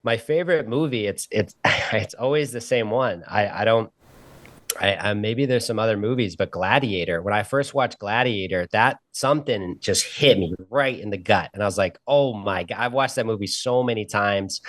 My favorite movie, it's it's always the same one. I don't I maybe there's some other movies, but Gladiator, when I first watched Gladiator, that something just hit me right in the gut. And I was like, oh my God, I've watched that movie so many times.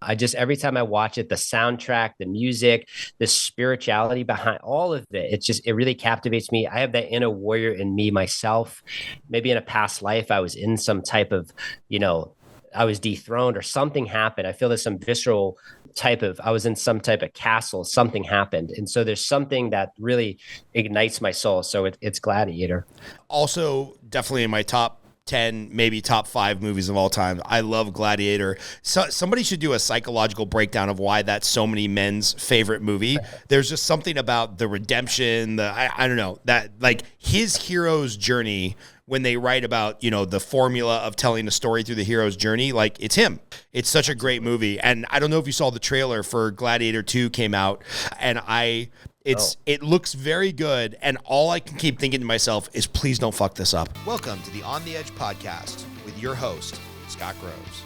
I just, every time I watch it, the soundtrack, the music, the spirituality behind all of it, it really captivates me. I have that inner warrior in me myself. Maybe in a past life, I was in some type of, you know, I was dethroned or something happened. I feel there's some visceral I was in some type of castle, something happened. And so there's something that really ignites my soul. So it's Gladiator. Also, definitely in my top 10, maybe top 5 movies of all time. I love Gladiator. So somebody should do a psychological breakdown of why that's so many men's favorite movie. There's just something about the redemption, I don't know, that like his hero's journey when they write about, you know, the formula of telling a story through the hero's journey, like it's him. It's such a great movie. And I don't know if you saw the trailer for Gladiator 2 came out, and it looks very good, and all I can keep thinking to myself is, please don't fuck this up. Welcome to the On the Edge podcast with your host, Scott Groves.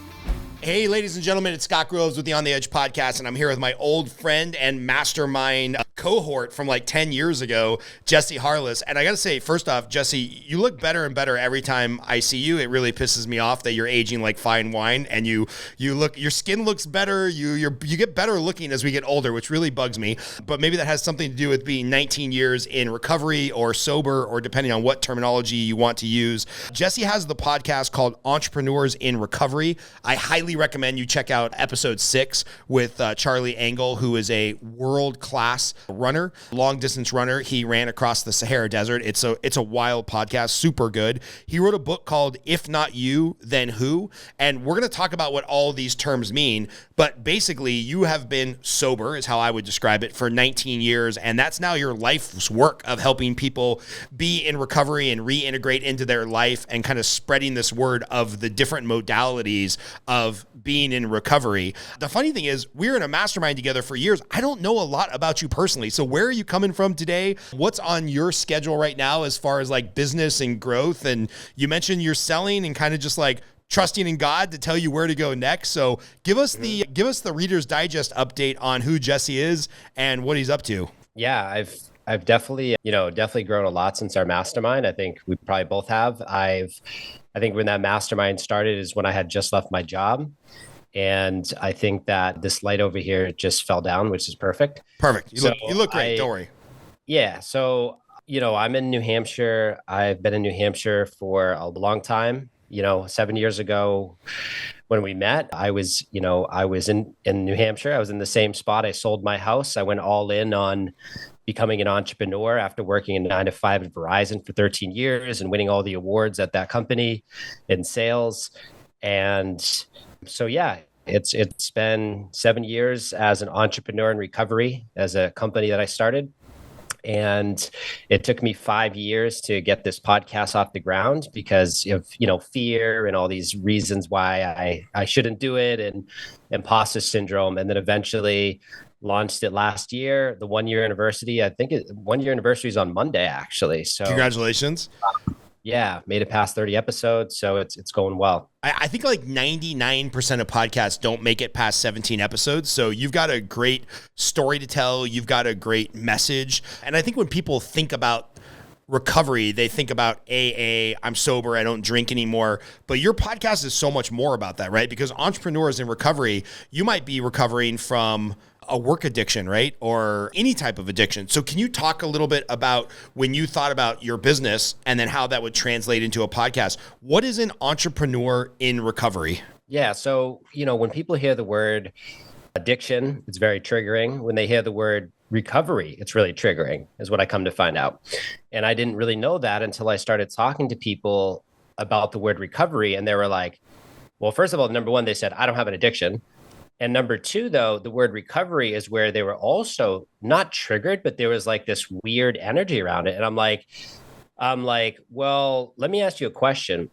Hey, ladies and gentlemen, it's Scott Groves with the On the Edge podcast, and I'm here with my old friend and mastermind cohort from like 10 years ago, Jesse Harless. And I got to say, first off, Jesse, you look better and better every time I see you. It really pisses me off that you're aging like fine wine, and your skin looks better. You get better looking as we get older, which really bugs me. But maybe that has something to do with being 19 years in recovery or sober, or depending on what terminology you want to use. Jesse has the podcast called Entrepreneurs in Recovery. I highly recommend you check out episode 6 with Charlie Angle, who is a world-class runner, long-distance runner. He ran across the Sahara Desert. It's a wild podcast, super good. He wrote a book called If Not You, Then Who? And we're going to talk about what all these terms mean. But basically, you have been sober, is how I would describe it, for 19 years. And that's now your life's work of helping people be in recovery and reintegrate into their life and kind of spreading this word of the different modalities of being in recovery. The funny thing is, we're in a mastermind together for years. I don't know a lot about you personally. So where are you coming from today? What's on your schedule right now as far as like business and growth? And you mentioned you're selling and kind of just like trusting in God to tell you where to go next. So give us the Reader's Digest update on who Jesse is and what he's up to. Yeah, I've definitely, definitely grown a lot since our mastermind. I think we probably both have. I think when that mastermind started is when I had just left my job. And I think that this light over here just fell down, which is perfect. Perfect. You look great. Don't worry. Yeah. So, I'm in New Hampshire. I've been in New Hampshire for a long time. 7 years ago when we met, I was in New Hampshire. I was in the same spot. I sold my house. I went all in on becoming an entrepreneur after working in 9 to 5 at Verizon for 13 years and winning all the awards at that company in sales. And so, yeah, it's been 7 years as an entrepreneur in recovery as a company that I started. And it took me 5 years to get this podcast off the ground because of, fear and all these reasons why I shouldn't do it and imposter syndrome. And then eventually launched it last year, the 1 year anniversary. I think 1 year anniversary is on Monday, actually. So congratulations. Yeah, made it past 30 episodes, so it's going well. I think like 99% of podcasts don't make it past 17 episodes, so you've got a great story to tell, you've got a great message, and I think when people think about recovery, they think about AA, I'm sober, I don't drink anymore, but your podcast is so much more about that, right? Because entrepreneurs in recovery, you might be recovering from a work addiction, right? Or any type of addiction. So can you talk a little bit about when you thought about your business and then how that would translate into a podcast? What is an entrepreneur in recovery? Yeah. So, when people hear the word addiction, it's very triggering. When they hear the word recovery, it's really triggering, is what I come to find out. And I didn't really know that until I started talking to people about the word recovery. And they were like, well, first of all, number one, they said, I don't have an addiction. And number two, though, the word recovery is where they were also not triggered, but there was like this weird energy around it. And I'm like, well, let me ask you a question.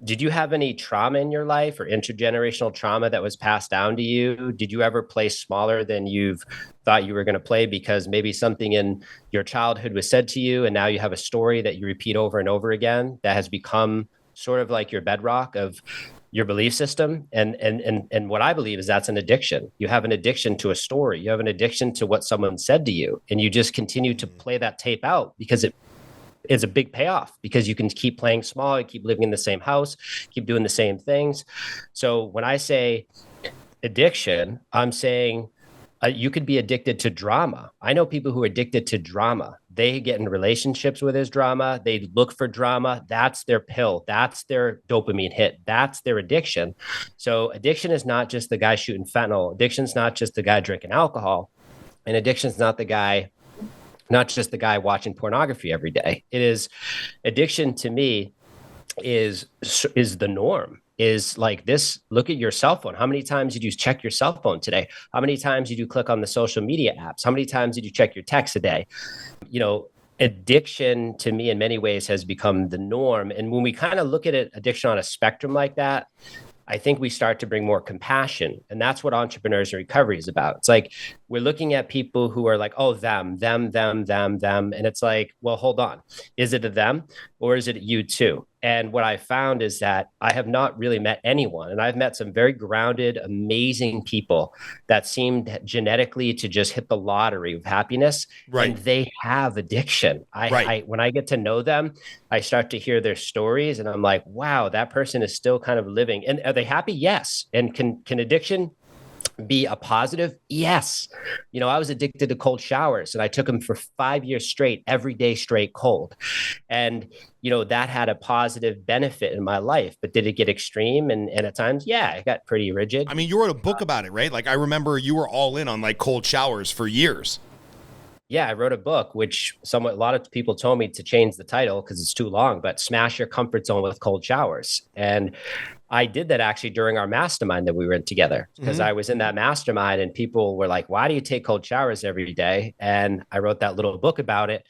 Did you have any trauma in your life or intergenerational trauma that was passed down to you? Did you ever play smaller than you've thought you were going to play because maybe something in your childhood was said to you and now you have a story that you repeat over and over again that has become sort of like your bedrock of your belief system. And what I believe is that's an addiction. You have an addiction to a story. You have an addiction to what someone said to you, and you just continue to play that tape out because it is a big payoff, because you can keep playing small, you keep living in the same house, keep doing the same things. So when I say addiction, I'm saying you could be addicted to drama. I know people who are addicted to drama. They get in relationships with this drama. They look for drama. That's their pill. That's their dopamine hit. That's their addiction. So addiction is not just the guy shooting fentanyl. Addiction is not just the guy drinking alcohol. And addiction is not just the guy watching pornography every day. It is addiction to me is the norm. Is like this. Look at your cell phone. How many times did you check your cell phone today? How many times did you click on the social media apps? How many times did you check your text a day? Addiction to me in many ways has become the norm. And when we kind of look at it, addiction on a spectrum like that, I think we start to bring more compassion. And that's what entrepreneurs in recovery is about. It's like we're looking at people who are like, oh, them. And it's like, well, hold on. Is it a them or is it you too? And what I found is that I have not really met anyone. And I've met some very grounded, amazing people that seemed genetically to just hit the lottery of happiness. Right. And they have addiction. When I get to know them, I start to hear their stories and I'm like, wow, that person is still kind of living. And are they happy? Yes. And can addiction be a positive? Yes. I was addicted to cold showers and I took them for 5 years straight, every day straight cold. And, that had a positive benefit in my life, but did it get extreme? And at times, yeah, it got pretty rigid. I mean, you wrote a book about it, right? Like I remember you were all in on like cold showers for years. Yeah, I wrote a book, which a lot of people told me to change the title because it's too long, but Smash Your Comfort Zone with Cold Showers. And I did that actually during our mastermind that we were in together, because I was in that mastermind and people were like, why do you take cold showers every day? And I wrote that little book about it.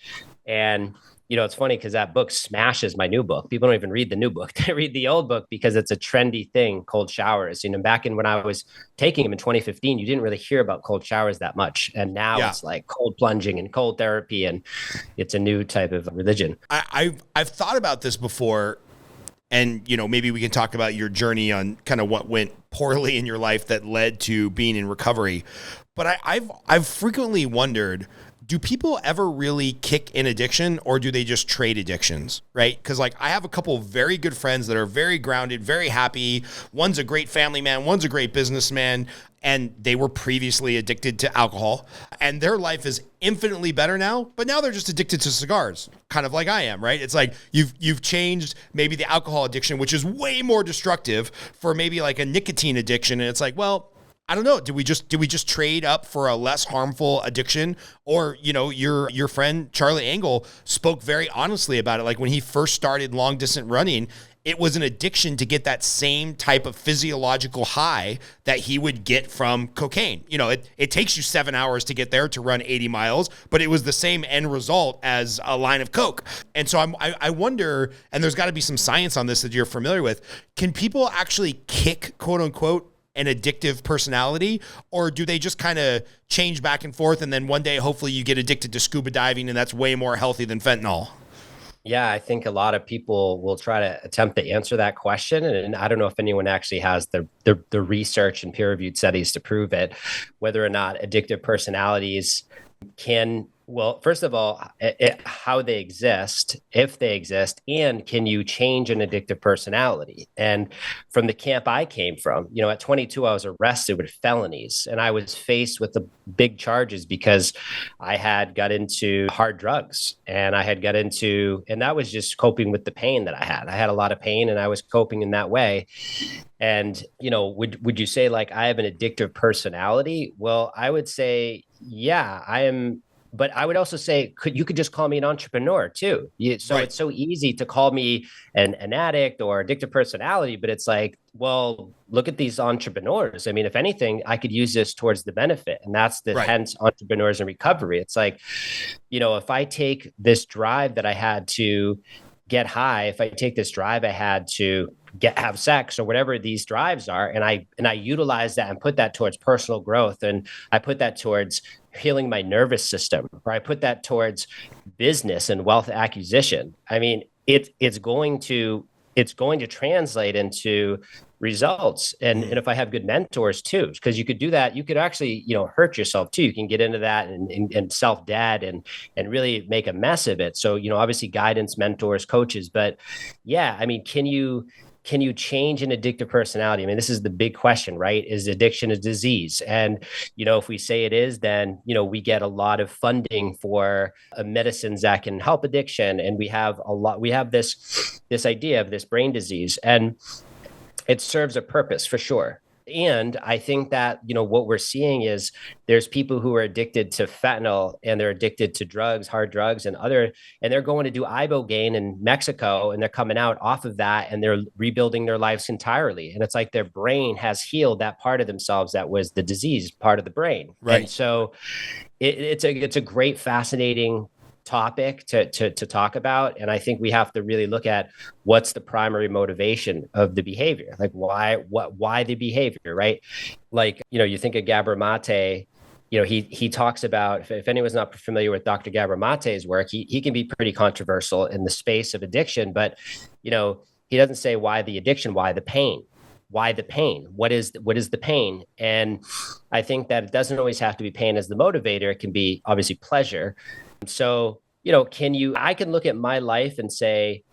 And it's funny because that book smashes my new book. People don't even read the new book. They read the old book because it's a trendy thing, cold showers. Back when I was taking them in 2015, you didn't really hear about cold showers that much. And now it's like cold plunging and cold therapy, and it's a new type of religion. I've thought about this before, and maybe we can talk about your journey on kind of what went poorly in your life that led to being in recovery. But I've frequently wondered, do people ever really kick in addiction, or do they just trade addictions, right? Because like I have a couple of very good friends that are very grounded, very happy. One's a great family man, one's a great businessman, and they were previously addicted to alcohol, and their life is infinitely better now, but now they're just addicted to cigars, kind of like I am, right? It's like you've changed maybe the alcohol addiction, which is way more destructive, for maybe like a nicotine addiction, and it's like, well, I don't know. Did we just trade up for a less harmful addiction? Or, your friend Charlie Engle spoke very honestly about it. Like when he first started long distance running, it was an addiction to get that same type of physiological high that he would get from cocaine. It takes you 7 hours to get there to run 80 miles, but it was the same end result as a line of Coke. And so I wonder, and there's got to be some science on this that you're familiar with, can people actually kick, quote unquote, an addictive personality, or do they just kind of change back and forth, and then one day hopefully you get addicted to scuba diving, and that's way more healthy than fentanyl? Yeah, I think a lot of people will try to attempt to answer that question, and I don't know if anyone actually has the research and peer-reviewed studies to prove it, whether or not addictive personalities can, well, first of all, how they exist, if they exist, and can you change an addictive personality? And from the camp I came from, at 22, I was arrested with felonies, and I was faced with the big charges because I had got into hard drugs, and and that was just coping with the pain that I had. I had a lot of pain, and I was coping in that way. And, would you say like I have an addictive personality? Well, I would say, yeah, I am. But I would also say, you could just call me an entrepreneur too. It's so easy to call me an addict or addictive personality, but it's like, well, look at these entrepreneurs. I mean, if anything, I could use this towards the benefit, and that's hence entrepreneurs in recovery. It's like, if I take this drive that I had to get high, if I take this drive I had to have sex or whatever these drives are, and I utilize that and put that towards personal growth, and I put that towards healing my nervous system, or I put that towards business and wealth acquisition. I mean, it's going to it's going to translate into results. And if I have good mentors too, because you could do that, you could actually, hurt yourself too. You can get into that and self-dad and really make a mess of it. So, obviously guidance, mentors, coaches, but yeah, I mean, can you change an addictive personality? I mean, this is the big question, right? Is addiction a disease? And, if we say it is, then, we get a lot of funding for medicines that can help addiction. And we have this idea of this brain disease, and it serves a purpose for sure. And I think that, what we're seeing is there's people who are addicted to fentanyl and they're addicted to drugs, hard drugs and they're going to do ibogaine in Mexico, and they're coming out off of that and they're rebuilding their lives entirely. And it's like their brain has healed that part of themselves that was the disease part of the brain. Right. And so it's a great, fascinating topic to talk about. And I think we have to really look at what's the primary motivation of the behavior, like why the behavior, right? Like, you think of Gabor Mate, he talks about, if anyone's not familiar with Dr. Gabor Mate's work, he can be pretty controversial in the space of addiction, but, he doesn't say why the addiction, why the pain. Why the pain? What is the pain? And I think that it doesn't always have to be pain as the motivator. It can be obviously pleasure. So, I can look at my life and say,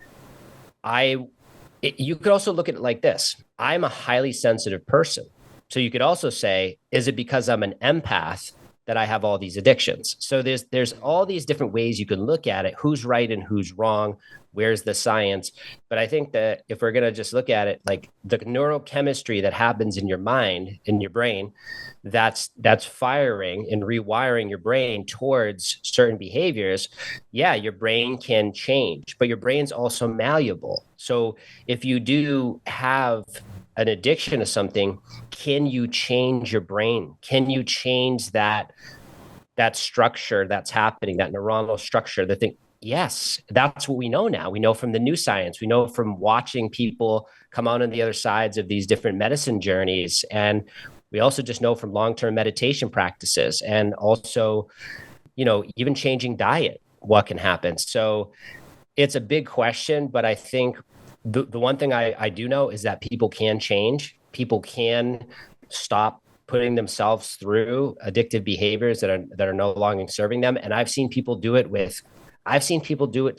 you could also look at it like this. I'm a highly sensitive person. So you could also say, is it because I'm an empath that I have all these addictions? So there's all these different ways you can look at it. Who's right and who's wrong? Where's the science? But I think that if we're going to just look at it, like the neurochemistry that happens in your mind, in your brain, that's firing and rewiring your brain towards certain behaviors. Yeah, your brain can change, but your brain's also malleable. So if you do have an addiction to something, can you change your brain? Can you change that structure that's happening, that neuronal structure, the thing? Yes, that's what we know now. We know from the new science. We know from watching people come out on the other sides of these different medicine journeys. And we also just know from long-term meditation practices and also, even changing diet, what can happen. So it's a big question, but I think the one thing I do know is that people can change. People can stop putting themselves through addictive behaviors that are no longer serving them. And I've seen people do it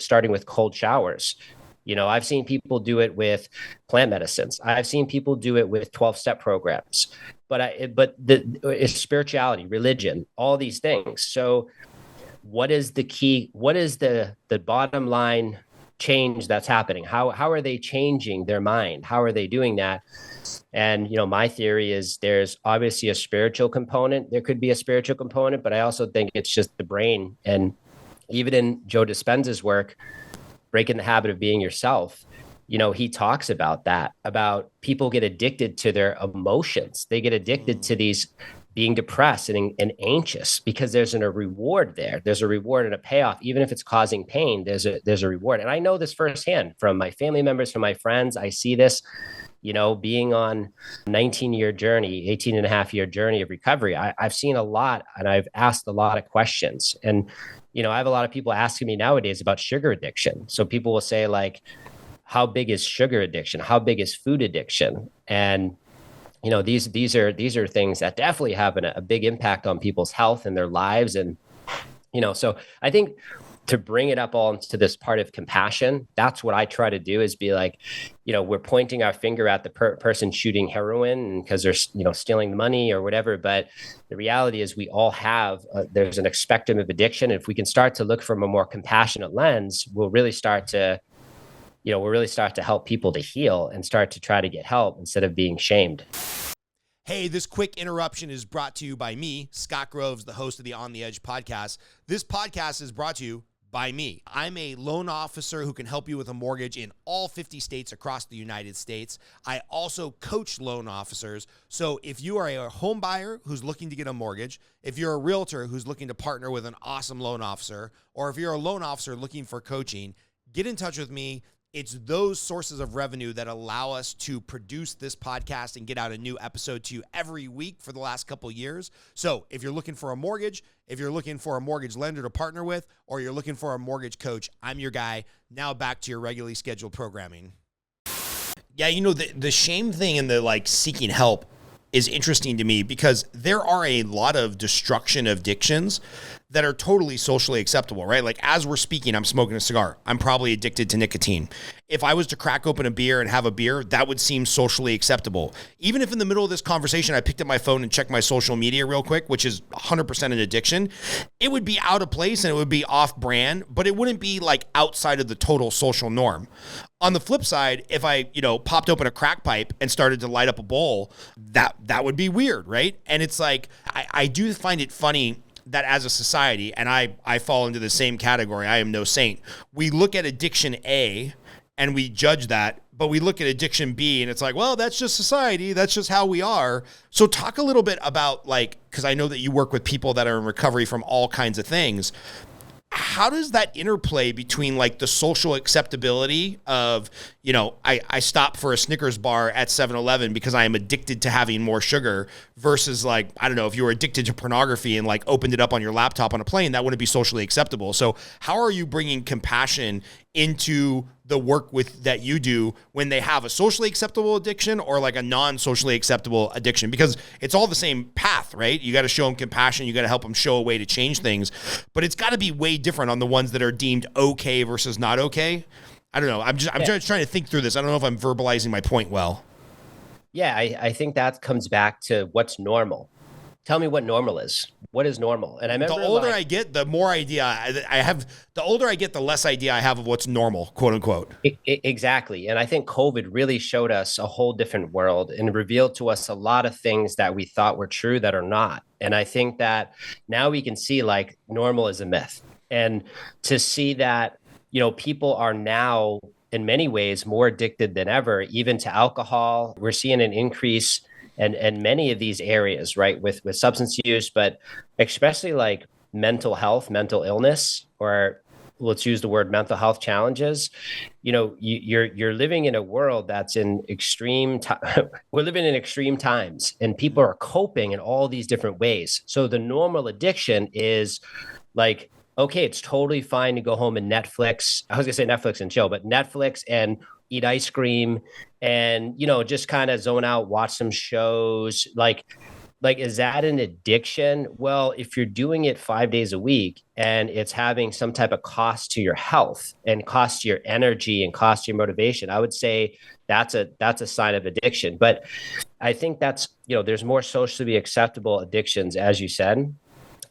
starting with cold showers. I've seen people do it with plant medicines. I've seen people do it with 12-step programs. But it's spirituality, religion, all these things. So what is the key? What is the bottom line change that's happening? How are they changing their mind? How are they doing that? And, my theory is there's obviously a spiritual component. There could be a spiritual component, but I also think it's just the brain. And even in Joe Dispenza's work, Breaking the Habit of Being Yourself, he talks about that, about people get addicted to their emotions. They get addicted to these being depressed and anxious because there's a reward there. There's a reward and a payoff. Even if it's causing pain, there's a reward. And I know this firsthand from my family members, from my friends. I see this, being on a 19-year journey, 18 and a half year journey of recovery. I've seen a lot and I've asked a lot of questions. And, I have a lot of people asking me nowadays about sugar addiction. So people will say like, how big is sugar addiction? How big is food addiction? And, these are things that definitely have a big impact on people's health and their lives. And, so I think to bring it up all into this part of compassion, that's what I try to do, is be like, we're pointing our finger at the person shooting heroin because they're, stealing the money or whatever. But the reality is we all have, there's an spectrum of addiction. If we can start to look from a more compassionate lens, we'll really start to help people to heal and start to try to get help instead of being shamed. Hey, this quick interruption is brought to you by me, Scott Groves, the host of the On the Edge podcast. This podcast is brought to you by me. I'm a loan officer who can help you with a mortgage in all 50 states across the United States. I also coach loan officers. So if you are a home buyer who's looking to get a mortgage, if you're a realtor who's looking to partner with an awesome loan officer, or if you're a loan officer looking for coaching, get in touch with me. It's those sources of revenue that allow us to produce this podcast and get out a new episode to you every week for the last couple of years. So if you're looking for a mortgage, if you're looking for a mortgage lender to partner with, or you're looking for a mortgage coach, I'm your guy. Now back to your regularly scheduled programming. Yeah, you know, the shame thing and the like seeking help is interesting to me because there are a lot of destruction of addictions that are totally socially acceptable, right? Like as we're speaking, I'm smoking a cigar. I'm probably addicted to nicotine. If I was to crack open a beer and have a beer, that would seem socially acceptable. Even if in the middle of this conversation, I picked up my phone and checked my social media real quick, which is 100% an addiction, it would be out of place and it would be off brand, but it wouldn't be like outside of the total social norm. On the flip side, if I, popped open a crack pipe and started to light up a bowl, that would be weird, right? And it's like, I do find it funny that as a society, and I fall into the same category, I am no saint, we look at addiction A and we judge that, but we look at addiction B and it's like, well, that's just society. That's just how we are. So talk a little bit about because I know that you work with people that are in recovery from all kinds of things. How does that interplay between the social acceptability of, I stop for a Snickers bar at 7-Eleven because I am addicted to having more sugar versus I don't know, if you were addicted to pornography and opened it up on your laptop on a plane, that wouldn't be socially acceptable. So how are you bringing compassion into the work that you do when they have a socially acceptable addiction or a non-socially acceptable addiction? Because it's all the same path, right? You got to show them compassion. You got to help them show a way to change things, but it's got to be way different on the ones that are deemed okay versus not okay. I don't know. I'm just trying to think through this. I don't know if I'm verbalizing my point well. Yeah, I think that comes back to what's normal. Tell me what normal is. What is normal? And I remember the older I get, the more idea I have. The older I get, the less idea I have of what's normal, quote unquote. Exactly. And I think COVID really showed us a whole different world and revealed to us a lot of things that we thought were true that are not. And I think that now we can see normal is a myth. And to see that, people are now in many ways more addicted than ever, even to alcohol. We're seeing an increase and many of these areas, right, with substance use, but especially mental health, mental illness, or let's use the word mental health challenges. You're living in a world that's in extreme we're living in extreme times, and people are coping in all these different ways. So the normal addiction is okay, it's totally fine to go home and Netflix. I was gonna say Netflix and chill, but Netflix and eat ice cream and, just kind of zone out, watch some shows. Is that an addiction? Well, if you're doing it 5 days a week and it's having some type of cost to your health and cost to your energy and cost to your motivation, I would say that's a sign of addiction. But I think that's, there's more socially acceptable addictions, as you said.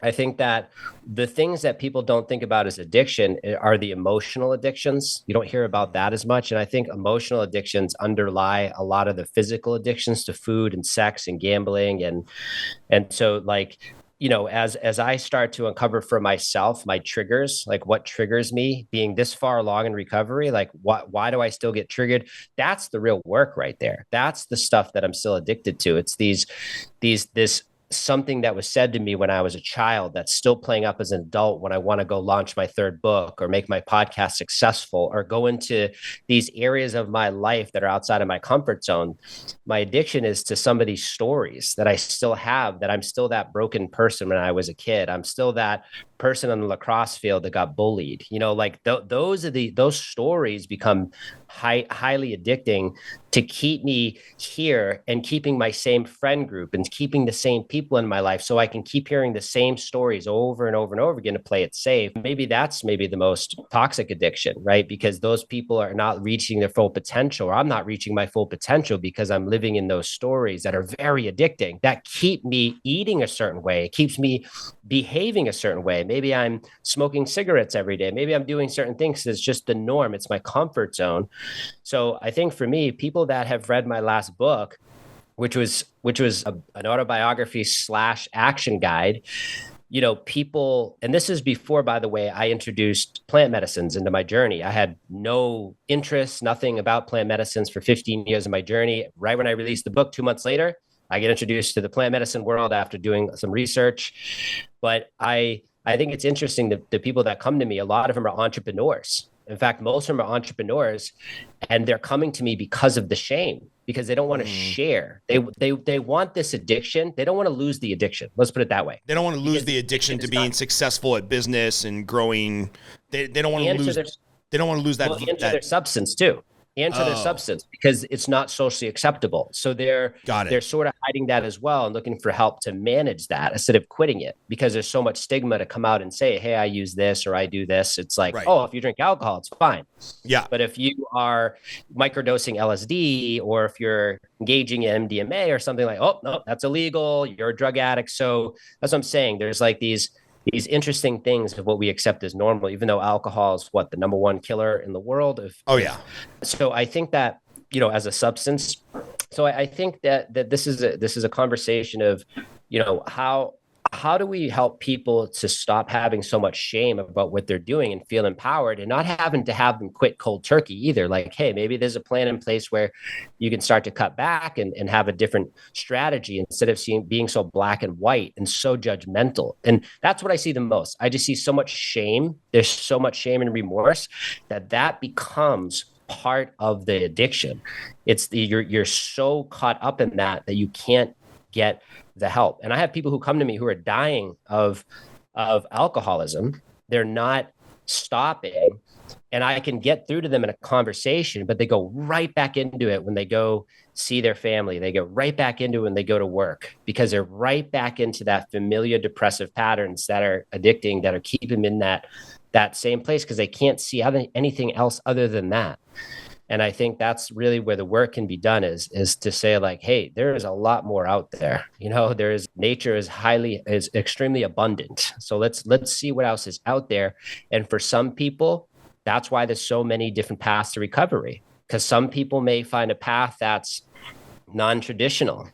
I think that the things that people don't think about as addiction are the emotional addictions. You don't hear about that as much. And I think emotional addictions underlie a lot of the physical addictions to food and sex and gambling. And so as I start to uncover for myself, my triggers, what triggers me being this far along in recovery, why do I still get triggered? That's the real work right there. That's the stuff that I'm still addicted to. It's this something that was said to me when I was a child that's still playing up as an adult when I want to go launch my third book or make my podcast successful or go into these areas of my life that are outside of my comfort zone. My addiction is to some of these stories that I still have, that I'm still that broken person when I was a kid. I'm still that person on the lacrosse field that got bullied. Those stories become highly addicting to keep me here and keeping my same friend group and keeping the same people in my life so I can keep hearing the same stories over and over and over again to play it safe. Maybe that's the most toxic addiction, right? Because those people are not reaching their full potential, or I'm not reaching my full potential because I'm living in those stories that are very addicting, that keep me eating a certain way. It keeps me behaving a certain way. Maybe I'm smoking cigarettes every day. Maybe I'm doing certain things. It's just the norm. It's my comfort zone. So I think for me, people that have read my last book, which was an autobiography / action guide, people, and this is before, by the way, I introduced plant medicines into my journey. I had no interest, nothing about plant medicines for 15 years of my journey. Right when I released the book, 2 months later, I get introduced to the plant medicine world after doing some research. But I think it's interesting that the people that come to me, a lot of them are entrepreneurs. In fact, most of them are entrepreneurs, and they're coming to me because of the shame, because they don't want to share. They want this addiction. They don't want to lose the addiction. Let's put it that way. They don't want to lose the addiction to being successful at business and growing. They don't want to lose. They don't want to lose that. Well, into their substance too. and to their Oh, substance because it's not socially acceptable. So got they're it. sort of hiding that as well and looking for help to manage that instead of quitting it because there's so much stigma to come out and say, hey, I use this or I do this. It's like, Right. oh, if you drink alcohol, it's fine. Yeah. But if you are microdosing LSD or if you're engaging in MDMA or something like, oh, no, that's illegal. You're a drug addict. So that's what I'm saying. There's like these interesting things of what we accept as normal, even though alcohol is what the number one killer in the world. Oh yeah. So I think that, as a substance, so I think that this is a conversation of, how do we help people to stop having so much shame about what they're doing and feel empowered and not having to have them quit cold turkey either? Like, hey, maybe there's a plan in place where you can start to cut back and have a different strategy instead of being so black and white and so judgmental. And that's what I see the most. I just see so much shame. There's so much shame and remorse that becomes part of the addiction. You're so caught up in that you can't get the help. And I have people who come to me who are dying of alcoholism. They're not stopping, and I can get through to them in a conversation, but they go right back into it when they go see their family. They go right back into it when they go to work because they're right back into that familiar depressive patterns that are addicting, that are keeping them in that same place because they can't see anything else other than that. And I think that's really where the work can be done is to say like, hey, there is a lot more out there. Nature is extremely abundant. So let's see what else is out there. And for some people, that's why there's so many different paths to recovery, because some people may find a path that's non-traditional.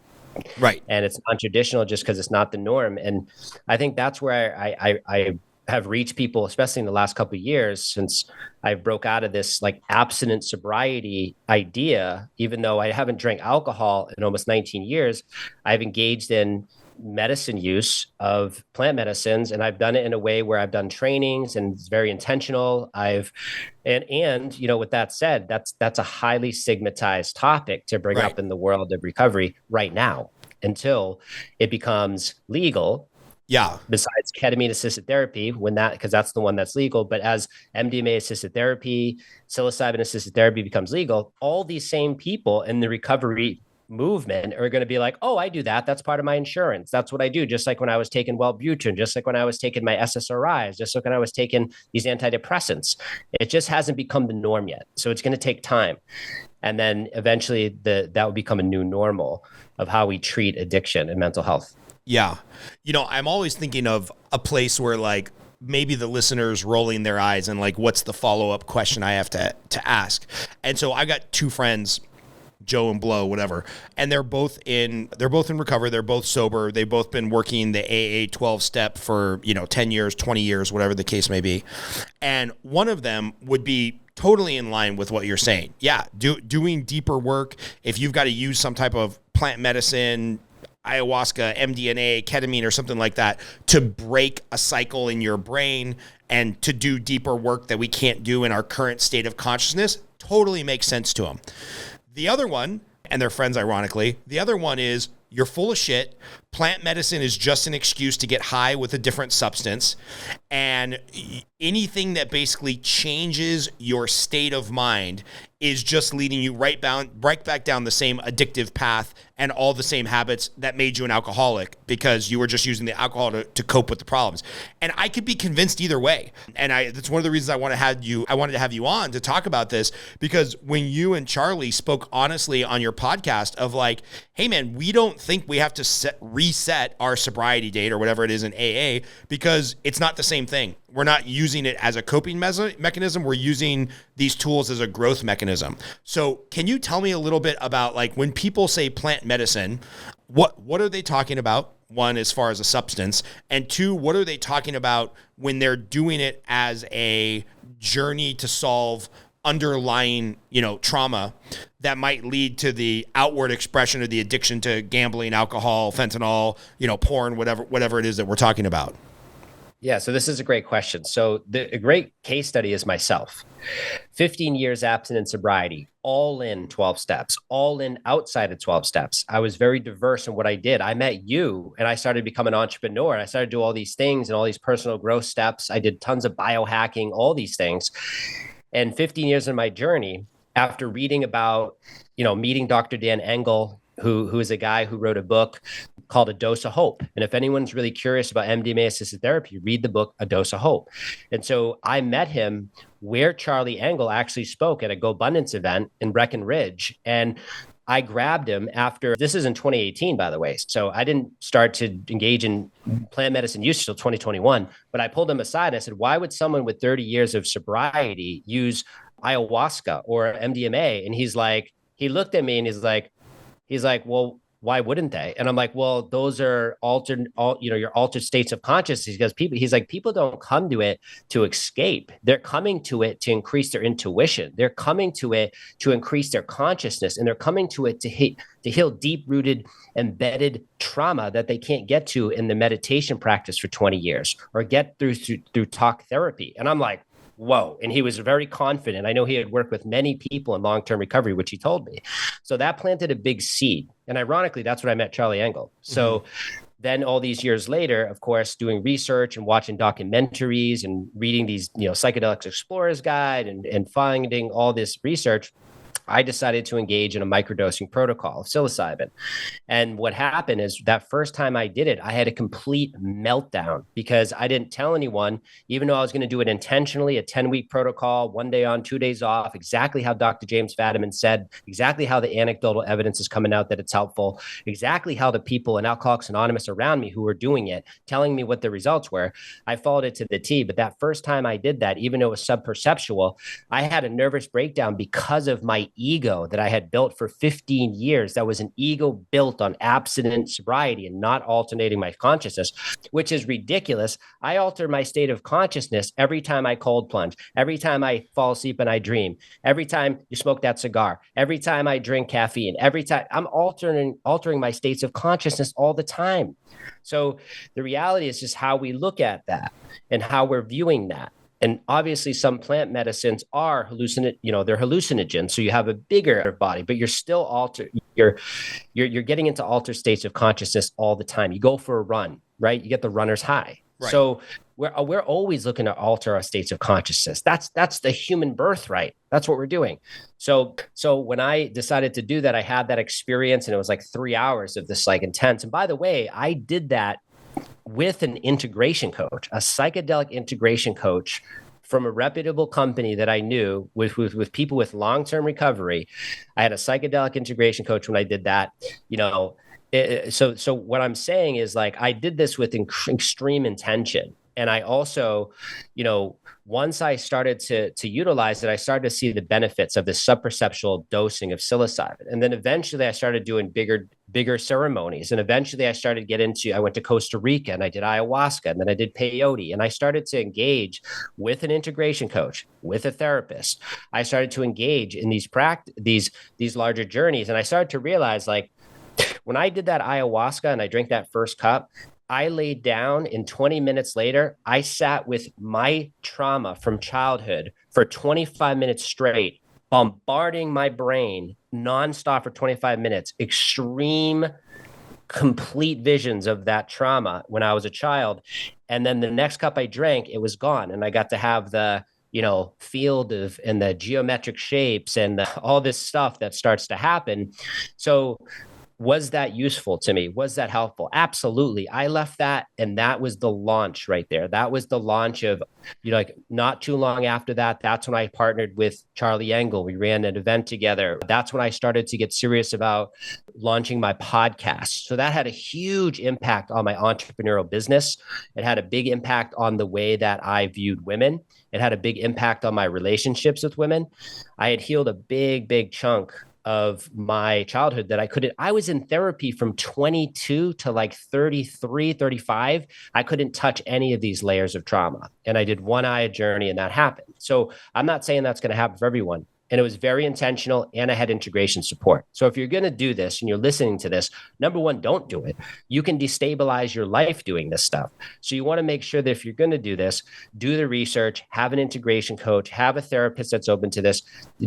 Right. And it's non-traditional just because it's not the norm. And I think that's where I have reached people, especially in the last couple of years, since I broke out of this like abstinent sobriety idea. Even though I haven't drank alcohol in almost 19 years, I've engaged in medicine use of plant medicines, and I've done it in a way where I've done trainings and it's very intentional. And with that said, that's a highly stigmatized topic to bring Right. up in the world of recovery right now until it becomes legal. Yeah. Besides ketamine assisted therapy, because that's the one that's legal. But as MDMA assisted therapy, psilocybin assisted therapy becomes legal, all these same people in the recovery movement are going to be like, oh, I do that. That's part of my insurance. That's what I do. Just like when I was taking Wellbutrin, just like when I was taking my SSRIs, just like when I was taking these antidepressants. It just hasn't become the norm yet. So it's going to take time. And then eventually that will become a new normal of how we treat addiction and mental health. Yeah. I'm always thinking of a place where like maybe the listeners rolling their eyes and like, what's the follow-up question I have to ask? And so I got two friends, Joe and Blow, whatever, and they're both in recovery. They're both sober. They've both been working the AA 12 step for, 10 years, 20 years, whatever the case may be. And one of them would be totally in line with what you're saying. Yeah. Doing deeper work. If you've got to use some type of plant medicine, ayahuasca, MDMA, ketamine, or something like that to break a cycle in your brain and to do deeper work that we can't do in our current state of consciousness, totally makes sense to them. The other one, and they're friends ironically, the other one is you're full of shit. Plant medicine is just an excuse to get high with a different substance. And anything that basically changes your state of mind is just leading you right back down the same addictive path and all the same habits that made you an alcoholic because you were just using the alcohol to cope with the problems. And I could be convinced either way. And that's one of the reasons I wanted to have you on to talk about this, because when you and Charlie spoke honestly on your podcast of like, hey man, we don't think we have to reset our sobriety date or whatever it is in AA because it's not the same thing. We're not using it as a coping mechanism. We're using these tools as a growth mechanism. So can you tell me a little bit about like when people say plant medicine, what are they talking about? One, as far as a substance, and two, what are they talking about when they're doing it as a journey to solve underlying, trauma that might lead to the outward expression of the addiction to gambling, alcohol, fentanyl, porn, whatever it is that we're talking about? Yeah, so this is a great question. So a great case study is myself. 15 years abstinent sobriety, all in 12 steps, all in outside of 12 steps. I was very diverse in what I did. I met you and I started to become an entrepreneur. I started to do all these things and all these personal growth steps. I did tons of biohacking, all these things. And 15 years in my journey, after reading about, meeting Dr. Dan Engel, who is a guy who wrote a book called A Dose of Hope. And if anyone's really curious about MDMA assisted therapy, read the book A Dose of Hope. And so I met him where Charlie Engel actually spoke at a GoBundance event in Breckenridge. And I grabbed him after, this is in 2018, by the way. So I didn't start to engage in plant medicine use until 2021, but I pulled him aside and I said, why would someone with 30 years of sobriety use ayahuasca or MDMA? And he looked at me and he's like, well, why wouldn't they? And I'm like, well, those are your altered states of consciousness. Because people don't come to it to escape. They're coming to it to increase their intuition. They're coming to it to increase their consciousness, and they're coming to it to heal deep-rooted, embedded trauma that they can't get to in the meditation practice for 20 years or get through talk therapy. And I'm like, whoa. And he was very confident. I know he had worked with many people in long-term recovery, which he told me. So that planted a big seed. And ironically, that's when I met Charlie Engel. So then all these years later, of course, doing research and watching documentaries and reading these, Psychedelics Explorer's Guide and finding all this research, I decided to engage in a microdosing protocol of psilocybin. And what happened is that first time I did it, I had a complete meltdown because I didn't tell anyone, even though I was going to do it intentionally, a 10-week protocol, 1 day on, 2 days off, exactly how Dr. James Fadiman said, exactly how the anecdotal evidence is coming out that it's helpful, exactly how the people in Alcoholics Anonymous around me who were doing it, telling me what the results were. I followed it to the T. But that first time I did that, even though it was subperceptual, I had a nervous breakdown because of my ego that I had built for 15 years. That was an ego built on abstinent sobriety and not alternating my consciousness, which is ridiculous. I alter my state of consciousness every time I cold plunge, every time I fall asleep and I dream, every time you smoke that cigar, every time I drink caffeine, every time I'm altering my states of consciousness all the time. So the reality is just how we look at that and how we're viewing that. And obviously some plant medicines are they're hallucinogens. So you have a bigger body, but you're still you're getting into altered states of consciousness all the time. You go for a run, right? You get the runner's high. Right. So we're always looking to alter our states of consciousness. That's the human birthright. That's what we're doing. So when I decided to do that, I had that experience and it was like 3 hours of this like intense. And by the way, I did that with an integration coach, a psychedelic integration coach from a reputable company that I knew with people with long-term recovery. I had a psychedelic integration coach when I did that, so what I'm saying is like, I did this with extreme intention. And I also, once I started to utilize it, I started to see the benefits of the subperceptual dosing of psilocybin. And then eventually I started doing bigger ceremonies. And eventually I went to Costa Rica and I did ayahuasca and then I did peyote. And I started to engage with an integration coach, with a therapist. I started to engage in these larger journeys. And I started to realize like, when I did that ayahuasca and I drank that first cup, I laid down and 20 minutes later, I sat with my trauma from childhood for 25 minutes straight, bombarding my brain nonstop for 25 minutes, extreme, complete visions of that trauma when I was a child. And then the next cup I drank, it was gone. And I got to have the field and the geometric shapes and all this stuff that starts to happen. So was that useful to me? Was that helpful? Absolutely. I left that, and that was the launch right there. That was the launch of, like not too long after that, that's when I partnered with Charlie Engel. We ran an event together. That's when I started to get serious about launching my podcast. So that had a huge impact on my entrepreneurial business. It had a big impact on the way that I viewed women. It had a big impact on my relationships with women. I had healed a big chunk of my childhood that I was in therapy from 22 to like 33, 35. I couldn't touch any of these layers of trauma. And I did one-eyed journey and that happened. So I'm not saying that's going to happen for everyone. And it was very intentional and I had integration support. So if you're going to do this and you're listening to this, number one, don't do it. You can destabilize your life doing this stuff. So you want to make sure that if you're going to do this, do the research, have an integration coach, have a therapist that's open to this,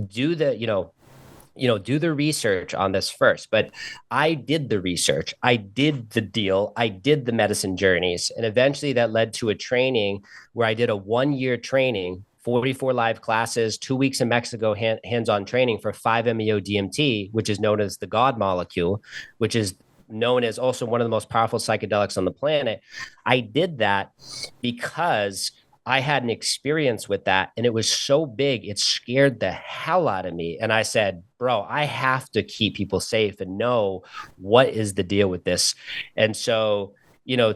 do the research on this first. But I did the research. I did the deal. I did the medicine journeys. And eventually that led to a training where I did a 1-year training 44 live classes, 2 weeks in Mexico, hands-on training for 5-MeO DMT, which is known as the God molecule, which is known as also one of the most powerful psychedelics on the planet. I did that because I had an experience with that, and it was so big, it scared the hell out of me. And I said, bro, I have to keep people safe and know what is the deal with this. And so,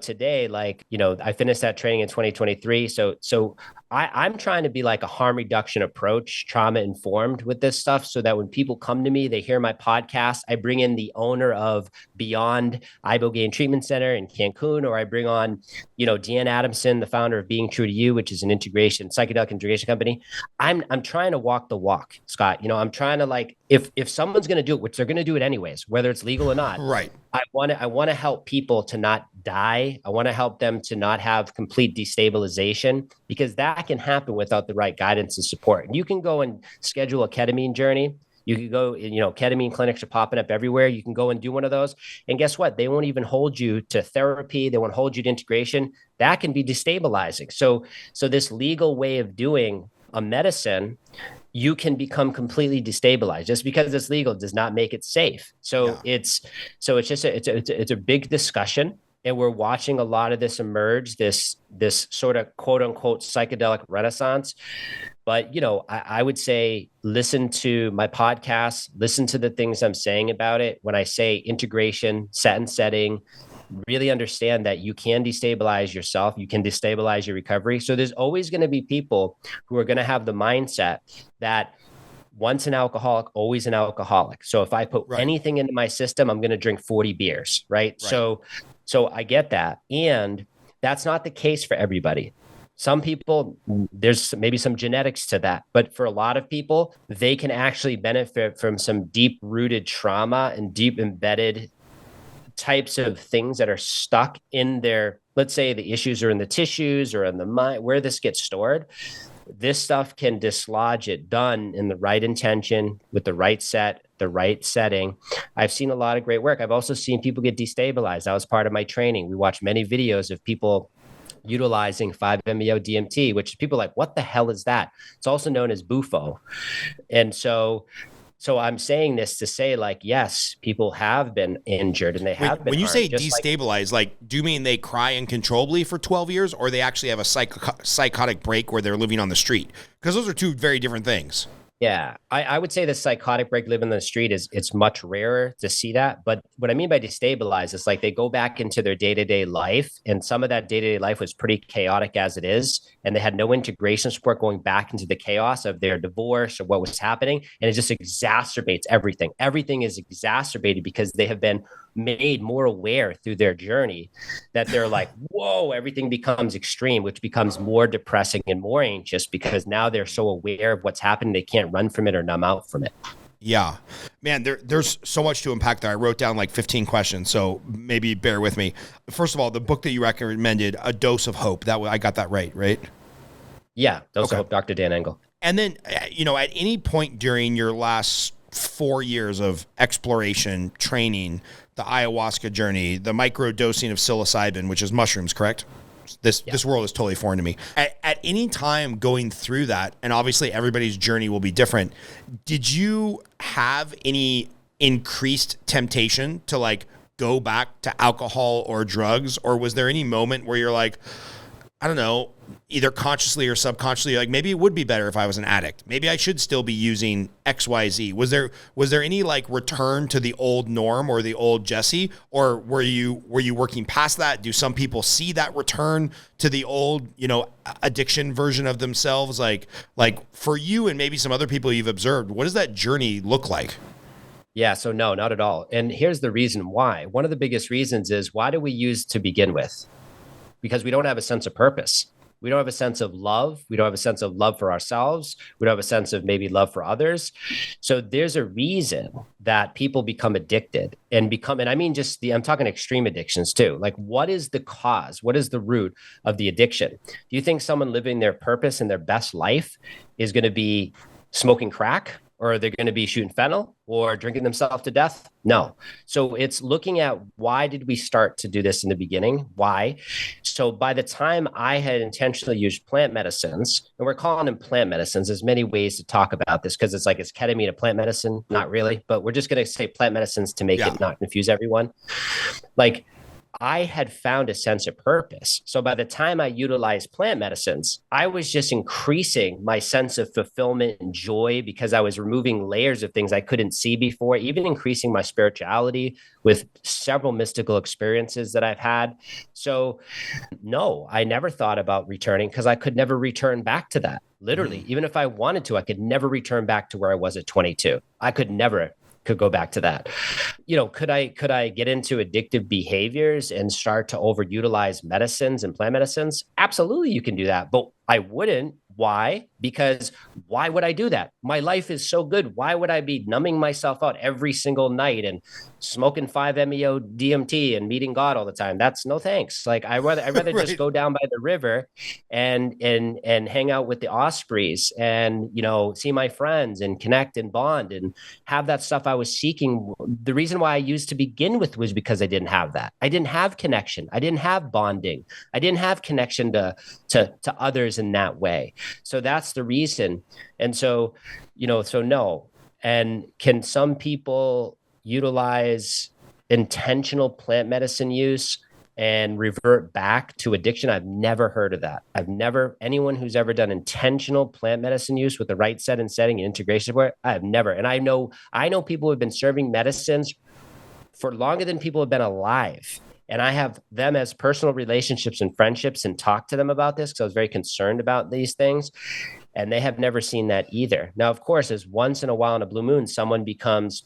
today, like, I finished that training in 2023. So I'm trying to be like a harm reduction approach, trauma informed with this stuff, so that when people come to me, they hear my podcast, I bring in the owner of Beyond Ibogaine Treatment Center in Cancun, or I bring on, Deanne Adamson, the founder of Being True to You, which is an psychedelic integration company. I'm trying to walk the walk, Scott. I'm trying to, like, if someone's going to do it, which they're going to do it anyways, whether it's legal or not. Right. I want to help people to not die. I want to help them to not have complete destabilization, because that can happen without the right guidance and support. And you can go and schedule a ketamine journey. You could go, ketamine clinics are popping up everywhere. You can go and do one of those. And guess what? They won't even hold you to therapy. They won't hold you to integration. That can be destabilizing. So this legal way of doing a medicine, you can become completely destabilized. Just because it's legal does not make it safe. So yeah. It's a big discussion. And we're watching a lot of this emerge, this sort of quote unquote psychedelic renaissance. But, I would say, listen to my podcast, listen to the things I'm saying about it. When I say integration, set and setting, really understand that you can destabilize yourself. You can destabilize your recovery. So there's always going to be people who are going to have the mindset that once an alcoholic, always an alcoholic. So if I put anything into my system, I'm going to drink 40 beers, right? So I get that. And that's not the case for everybody. Some people, there's maybe some genetics to that, but for a lot of people, they can actually benefit from some deep rooted trauma and deep embedded types of things that are stuck in their, let's say the issues are in the tissues or in the mind, where this gets stored. This stuff can dislodge it, done in the right intention, with the right set, the right setting. I've seen a lot of great work. I've also seen people get destabilized. That was part of my training. We watched many videos of people utilizing 5-MeO DMT, which people are like, what the hell is that? It's also known as Bufo. And so I'm saying this to say, like, yes, people have been injured and they have been. When you say harmed, destabilize, like, do you mean they cry uncontrollably for 12 years, or they actually have a psychotic break where they're living on the street? Because those are two very different things. Yeah, I would say the psychotic break living on the street it's much rarer to see that. But what I mean by destabilize is like they go back into their day-to-day life, and some of that day-to-day life was pretty chaotic as it is, and they had no integration support going back into the chaos of their divorce or what was happening, and it just exacerbates everything. Everything is exacerbated because they have been made more aware through their journey that they're like, whoa, everything becomes extreme, which becomes more depressing and more anxious because now they're so aware of what's happening, they can't run from it or numb out from it. Yeah, man, there's so much to unpack there. I wrote down like 15 questions, so maybe bear with me. First of all, the book that you recommended, A Dose of Hope, I got that right? Yeah, Dose of Hope, Dr. Dan Engel. And then, at any point during your last 4 years of exploration, training, the ayahuasca journey, the micro dosing of psilocybin, which is mushrooms, correct? This world is totally foreign to me. At any time going through that, and obviously everybody's journey will be different, did you have any increased temptation to like go back to alcohol or drugs? Or was there any moment where you're like, I don't know, either consciously or subconsciously, like maybe it would be better if I was an addict. Maybe I should still be using XYZ. Was there any like return to the old norm or the old Jesse, or were you working past that? Do some people see that return to the old, addiction version of themselves? Like for you and maybe some other people you've observed, what does that journey look like? Yeah, so no, not at all. And here's the reason why. One of the biggest reasons is, why do we use to begin with? Because we don't have a sense of purpose. We don't have a sense of love. We don't have a sense of love for ourselves. We don't have a sense of maybe love for others. So there's a reason that people become addicted and I mean, I'm talking extreme addictions too. Like, what is the cause? What is the root of the addiction? Do you think someone living their purpose and their best life is going to be smoking crack? Or are they going to be shooting fentanyl or drinking themselves to death? No. So it's looking at why did we start to do this in the beginning? Why? So by the time I had intentionally used plant medicines, and we're calling them plant medicines, there's many ways to talk about this because it's like, it's ketamine a plant medicine? Not really, but we're just going to say plant medicines to make Yeah. it not confuse everyone. Like, I had found a sense of purpose. So by the time I utilized plant medicines, I was just increasing my sense of fulfillment and joy because I was removing layers of things I couldn't see before, even increasing my spirituality with several mystical experiences that I've had. So no, I never thought about returning because I could never return back to that. Literally, even if I wanted to, I could never return back to where I was at 22. I could go back to that. Could I get into addictive behaviors and start to overutilize medicines and plant medicines? Absolutely, you can do that, but I wouldn't. Why? Because why would I do that? My life is so good. Why would I be numbing myself out every single night and smoking 5-MeO DMT and meeting God all the time? That's no thanks. Like I'd rather Right. just go down by the river and hang out with the ospreys and see my friends and connect and bond and have that stuff I was seeking. The reason why I used to begin with was because I didn't have that. I didn't have connection. I didn't have bonding. I didn't have connection to others in that way. So that's the reason. And so, so no. And can some people utilize intentional plant medicine use and revert back to addiction? I've never heard of that. Anyone who's ever done intentional plant medicine use with the right set and setting and integration support, I've never. And I know people who have been serving medicines for longer than people have been alive. And I have them as personal relationships and friendships and talk to them about this because I was very concerned about these things. And they have never seen that either. Now, of course, as once in a while in a blue moon, someone becomes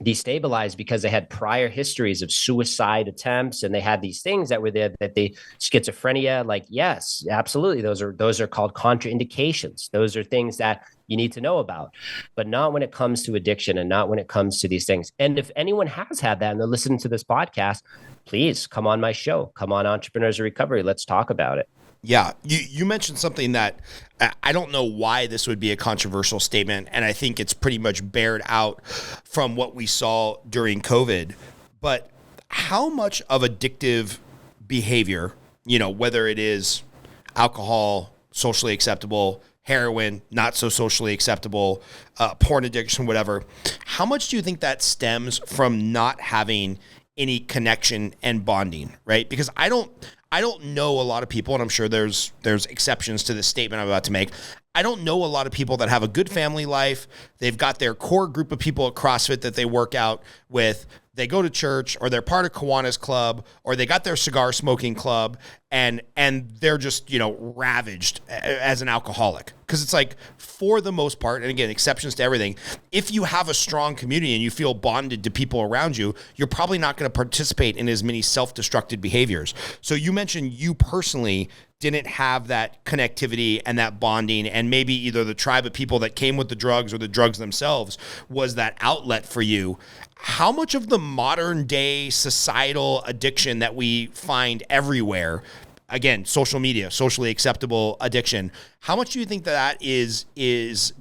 destabilized because they had prior histories of suicide attempts and they had these things that were there that they schizophrenia, like, yes, absolutely. Those are called contraindications. Those are things that you need to know about, but not when it comes to addiction and not when it comes to these things. And if anyone has had that and they're listening to this podcast, please come on my show, come on Entrepreneurs of Recovery. Let's talk about it. Yeah, you mentioned something that I don't know why this would be a controversial statement, and I think it's pretty much bared out from what we saw during COVID. But how much of addictive behavior, whether it is alcohol, socially acceptable, heroin, not so socially acceptable, porn addiction, whatever, how much do you think that stems from not having any connection and bonding, right? Because I don't know a lot of people, and I'm sure there's exceptions to this statement I'm about to make. I don't know a lot of people that have a good family life. They've got their core group of people at CrossFit that they work out with. They go to church, or they're part of Kiwanis Club, or they got their cigar smoking club, and they're just, ravaged as an alcoholic. Because it's like, for the most part, and again, exceptions to everything, if you have a strong community and you feel bonded to people around you, you're probably not going to participate in as many self-destructive behaviors. So you mentioned you personally didn't have that connectivity and that bonding, and maybe either the tribe of people that came with the drugs or the drugs themselves was that outlet for you. How much of the modern day societal addiction that we find everywhere, again, social media, socially acceptable addiction, how much do you think that is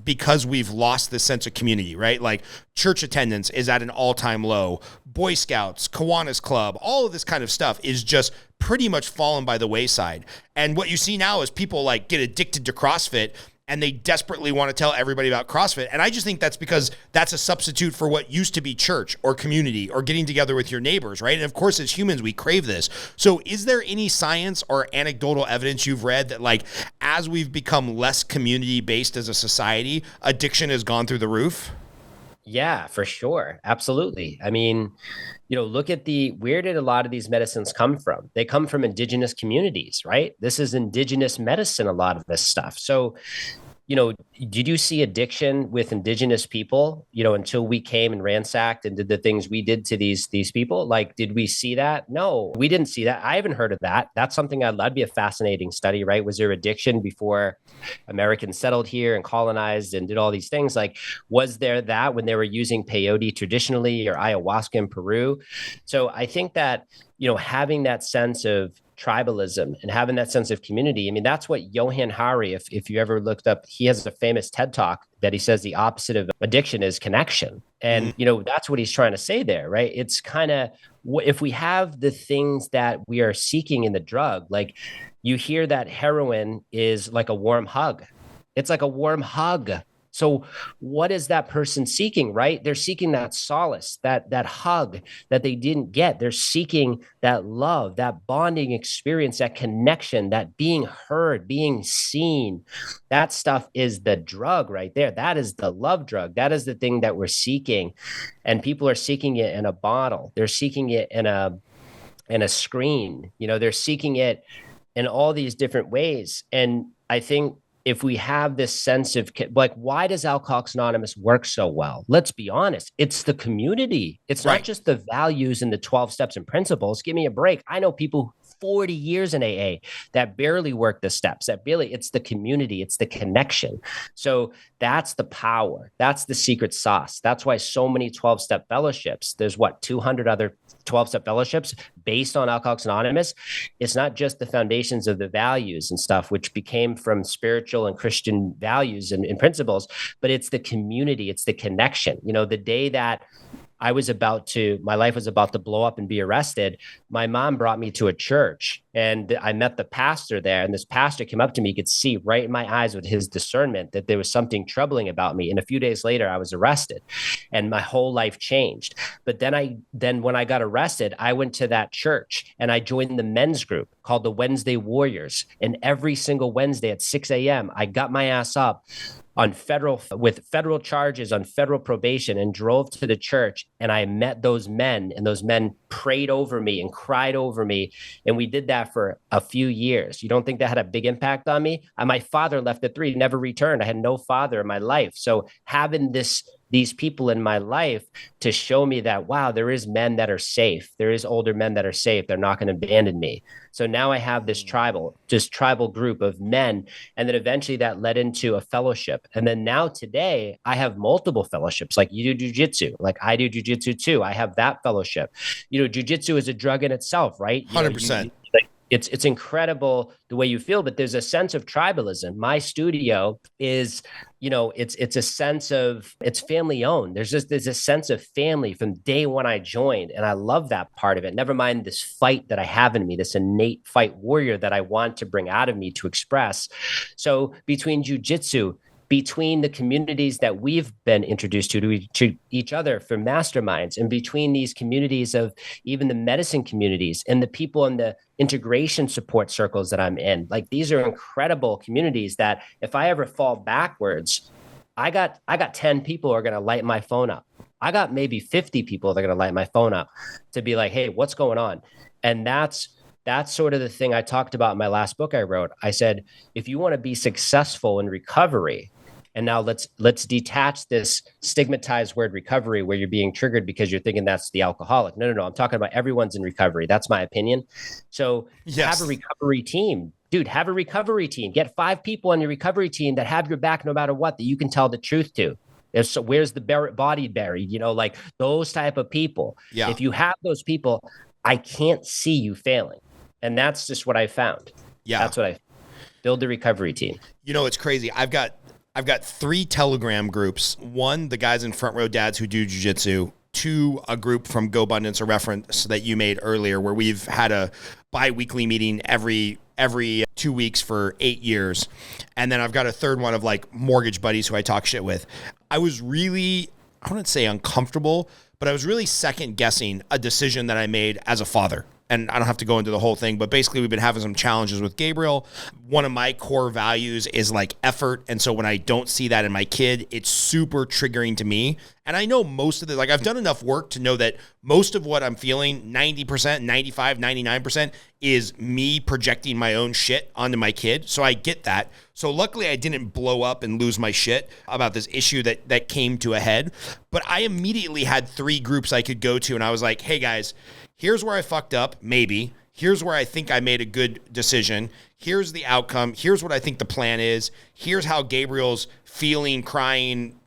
because we've lost this sense of community, right? Like church attendance is at an all-time low. Boy Scouts, Kiwanis Club, all of this kind of stuff is just pretty much fallen by the wayside. And what you see now is people like get addicted to CrossFit and they desperately want to tell everybody about CrossFit. And I just think that's because that's a substitute for what used to be church or community or getting together with your neighbors, right? And of course, as humans, we crave this. So is there any science or anecdotal evidence you've read that, like, as we've become less community-based as a society, addiction has gone through the roof? Yeah, for sure. Absolutely. I mean, look at where did a lot of these medicines come from? They come from indigenous communities, right? This is indigenous medicine, a lot of this stuff. So, did you see addiction with indigenous people, until we came and ransacked and did the things we did to these people? Like, did we see that? No, we didn't see that. I haven't heard of that. That's something that'd be a fascinating study, right? Was there addiction before Americans settled here and colonized and did all these things? Like, was there that when they were using peyote traditionally or ayahuasca in Peru? So I think that having that sense of tribalism and having that sense of community. I mean, that's what Johann Hari, if you ever looked up, he has a famous TED talk that he says the opposite of addiction is connection. And, that's what he's trying to say there, right? It's kind of, if we have the things that we are seeking in the drug, like you hear that heroin is like a warm hug. It's like a warm hug. So what is that person seeking, right? They're seeking that solace, that hug that they didn't get. They're seeking that love, that bonding experience, that connection, that being heard, being seen. That stuff is the drug right there. That is the love drug. That is the thing that we're seeking. And people are seeking it in a bottle. They're seeking it in a screen. They're seeking it in all these different ways. And I think if we have this sense of like, why does Alcoholics Anonymous work so well? Let's be honest. It's the community. It's not just the values and the 12 steps and principles. Give me a break. I know people 40 years in AA that barely work the steps, it's the community, it's the connection. So that's the power. That's the secret sauce. That's why so many 12-step fellowships, there's 200 other 12-step fellowships based on Alcoholics Anonymous. It's not just the foundations of the values and stuff, which became from spiritual and Christian values and principles, but it's the community, it's the connection. The day that my life was about to blow up and be arrested, my mom brought me to a church and I met the pastor there. And this pastor came up to me, could see right in my eyes with his discernment that there was something troubling about me. And a few days later, I was arrested and my whole life changed. But then when I got arrested, I went to that church and I joined the men's group called the Wednesday Warriors. And every single Wednesday at 6 a.m., I got my ass up with federal charges on federal probation and drove to the church. And I met those men, and those men prayed over me and cried over me. And we did that for a few years. You don't think that had a big impact on me? My father left at 3, never returned. I had no father in my life. So having these people in my life to show me that, wow, there is men that are safe. There is older men that are safe. They're not going to abandon me. So now I have this tribal group of men. And then eventually that led into a fellowship. And then now today I have multiple fellowships. Like you do jujitsu, like I do jujitsu too. I have that fellowship. Jujitsu is a drug in itself, right? 100%. It's incredible the way you feel, but there's a sense of tribalism. My studio is, it's a sense of, it's family owned. There's a sense of family from day one I joined. And I love that part of it. Never mind this fight that I have in me, this innate fight warrior that I want to bring out of me to express. So between jujitsu, between the communities that we've been introduced to each other for masterminds, and between these communities of even the medicine communities and the people in the integration support circles that I'm in, like these are incredible communities that if I ever fall backwards, I got 10 people who are going to light my phone up. I got maybe 50 people that are going to light my phone up to be like, hey, what's going on? And that's sort of the thing I talked about in my last book I wrote. I said, if you want to be successful in recovery, and now let's detach this stigmatized word recovery where you're being triggered because you're thinking that's the alcoholic. No. I'm talking about everyone's in recovery. That's my opinion. So Have a recovery team. Dude, have a recovery team. Get 5 people on your recovery team that have your back no matter what, that you can tell the truth to. So where's the body buried? Like those type of people. Yeah. If you have those people, I can't see you failing. And that's just what I found. Yeah. That's what I build the recovery team. It's crazy. I've got 3 Telegram groups. 1, the guys in Front Row Dads who do jiu-jitsu. 2, a group from Go Abundance, a reference that you made earlier, where we've had a bi-weekly meeting every 2 weeks for 8 years. And then I've got a third one of like mortgage buddies who I talk shit with. I was really, I wouldn't say uncomfortable, but I was really second guessing a decision that I made as a father. And I don't have to go into the whole thing, but basically we've been having some challenges with Gabriel. One of my core values is like effort. And so when I don't see that in my kid, it's super triggering to me. And I know most of I've done enough work to know that most of what I'm feeling, 90%, 95, 99% is me projecting my own shit onto my kid. So I get that. So luckily I didn't blow up and lose my shit about this issue that came to a head. But I immediately had 3 groups I could go to. And I was like, hey guys, here's where I fucked up, maybe. Here's where I think I made a good decision. here's the outcome. Here's what I think the plan is. Here's how Gabriel's feeling, crying,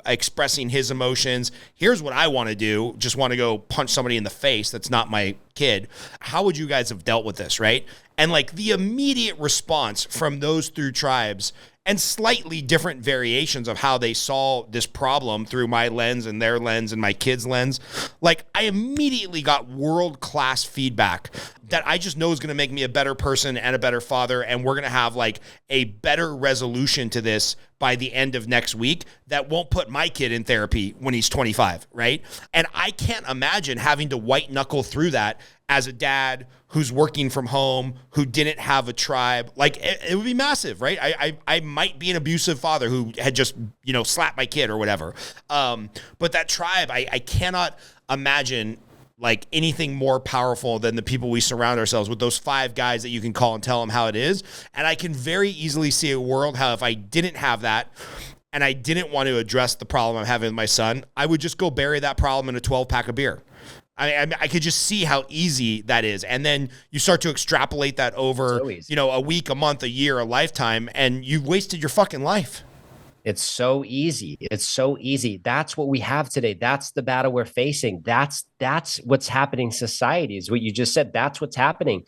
expressing his emotions. Here's what I want to do. Just want to go punch somebody in the face that's not my kid. How would you guys have dealt with this, right? And like the immediate response from those three tribes and slightly different variations of how they saw this problem through my lens and their lens and my kid's lens. Like, I immediately got world-class feedback that I just know is going to make me a better person and a better father, and we're going to have like a better resolution to this by the end of next week that won't put my kid in therapy when he's 25, right? And I can't imagine having to white knuckle through that as a dad who's working from home, who didn't have a tribe. Like, it would be massive, right? I might be an abusive father who had just, slapped my kid or whatever. But that tribe, I cannot imagine like anything more powerful than the people we surround ourselves with, those 5 guys that you can call and tell them how it is. And I can very easily see a world how if I didn't have that and I didn't want to address the problem I'm having with my son, I would just go bury that problem in a 12-pack of beer. I could just see how easy that is. And then you start to extrapolate that over, a week, a month, a year, a lifetime, and you've wasted your fucking life. It's so easy. It's so easy. That's what we have today. That's the battle we're facing. That's what's happening in society, is what you just said. That's what's happening.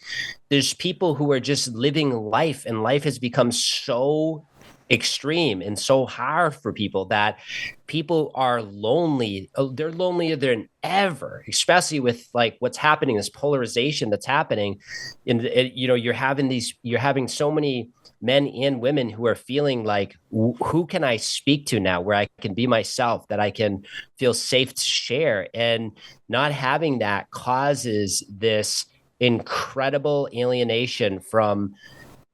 There's people who are just living life, and life has become so extreme and so hard for people that people are lonely. They're lonelier than ever, especially with like what's happening, this polarization that's happening. And you're having so many men and women who are feeling like, who can I speak to now where I can be myself, that I can feel safe to share? And not having that causes this incredible alienation from,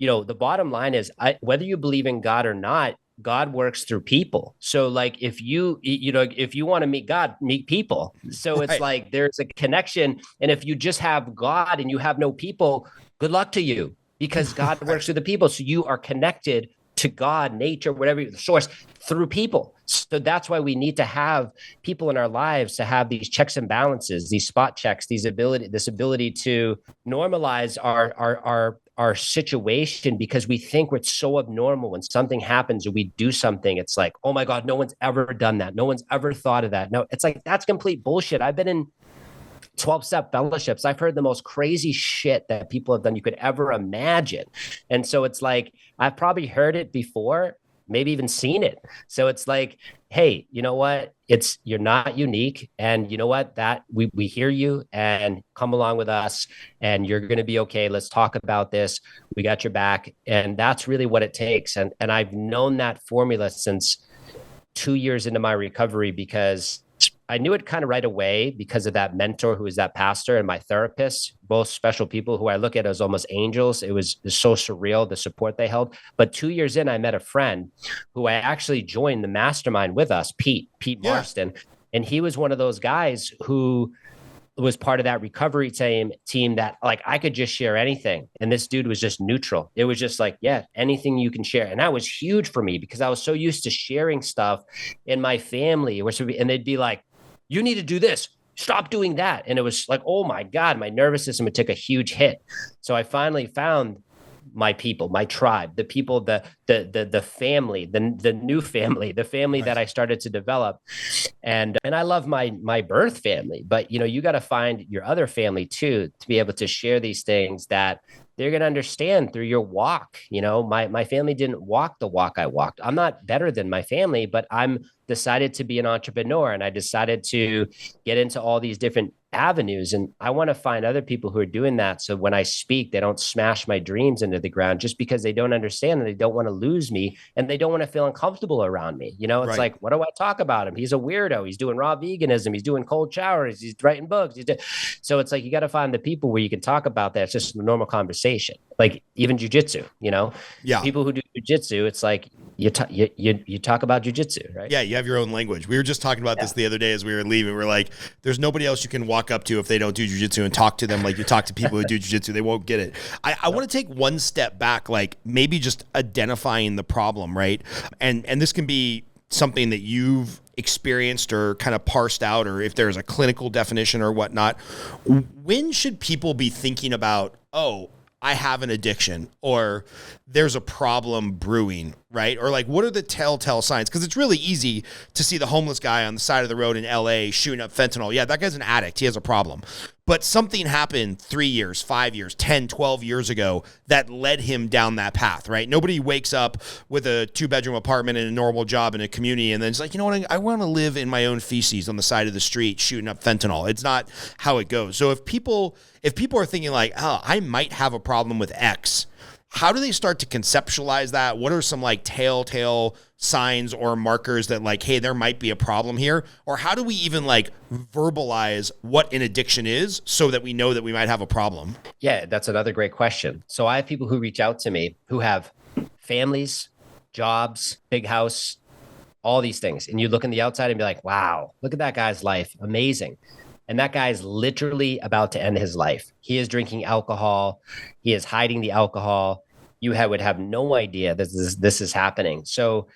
the bottom line is, whether you believe in God or not, God works through people. So like, if you want to meet God, meet people. So it's like, there's a connection. And if you just have God and you have no people, good luck to you, because God works through the people. So you are connected to God, nature, whatever the source, through people. So that's why we need to have people in our lives to have these checks and balances, these spot checks, this ability to normalize our situation, because we think it's so abnormal when something happens or we do something. It's like, oh my God, no one's ever done that. No one's ever thought of that. No, it's like, that's complete bullshit. I've been in 12-step fellowships. I've heard the most crazy shit that people have done you could ever imagine. And so it's like, I've probably heard it before, maybe even seen it. So it's like, hey, you know what? You're not unique. And you know what? That we hear you, and come along with us, and you're going to be okay. Let's talk about this. We got your back. And that's really what it takes. And I've known that formula since 2 years into my recovery, because I knew it kind of right away because of that mentor who was that pastor and my therapist, both special people who I look at as almost angels. It was so surreal, the support they held. But 2 years in, I met a friend who I actually joined the mastermind with us, Pete Marston. And he was one of those guys who was part of that recovery team that like, I could just share anything. And this dude was just neutral. It was just like, yeah, anything you can share. And that was huge for me, because I was so used to sharing stuff in my family, and they'd be like, you need to do this, stop doing that. And it was like, oh my God, my nervous system would take a huge hit. So I finally found my people, my tribe, the people, the family, the new family, the family that I started to develop. And I love my birth family, but you got to find your other family too, to be able to share these things that they're going to understand through your walk. My family didn't walk the walk I walked. I'm not better than my family, but I'm decided to be an entrepreneur, and I decided to get into all these different avenues. And I want to find other people who are doing that. So when I speak, they don't smash my dreams into the ground just because they don't understand, and they don't want to lose me, and they don't want to feel uncomfortable around me. It's like, what do I talk about him? He's a weirdo. He's doing raw veganism. He's doing cold showers. He's writing books. So it's like, you got to find the people where you can talk about that. It's just a normal conversation. Like even jujitsu, people who do jujitsu, it's like you talk about jujitsu, right? Yeah, you have your own language. We were just talking about this the other day as we were leaving. We're like, there's nobody else you can walk up to if they don't do jujitsu and talk to them like you talk to people who do jujitsu. They won't get it. I want to take one step back, like maybe just identifying the problem, right? And this can be something that you've experienced or kind of parsed out, or if there's a clinical definition or whatnot. When should people be thinking about, I have an addiction or there's a problem brewing, right? Or like, what are the telltale signs? Because it's really easy to see the homeless guy on the side of the road in LA shooting up fentanyl. Yeah, that guy's an addict. He has a problem. But something happened 3 years, 5 years, 10, 12 years ago that led him down that path, right? Nobody wakes up with a 2-bedroom apartment and a normal job in a community and then it's like, you know what, I want to live in my own feces on the side of the street shooting up fentanyl. It's not how it goes. So if people are thinking like, oh, I might have a problem with X, how do they start to conceptualize that? What are some like telltale signs or markers that like, hey, there might be a problem here? Or how do we even like verbalize what an addiction is so that we know that we might have a problem? Yeah, that's another great question. So I have people who reach out to me who have families, jobs, big house, all these things. And you look on the outside and be like, wow, look at that guy's life. Amazing. And that guy is literally about to end his life. He is drinking alcohol. He is hiding the alcohol. Would have no idea this is happening. So,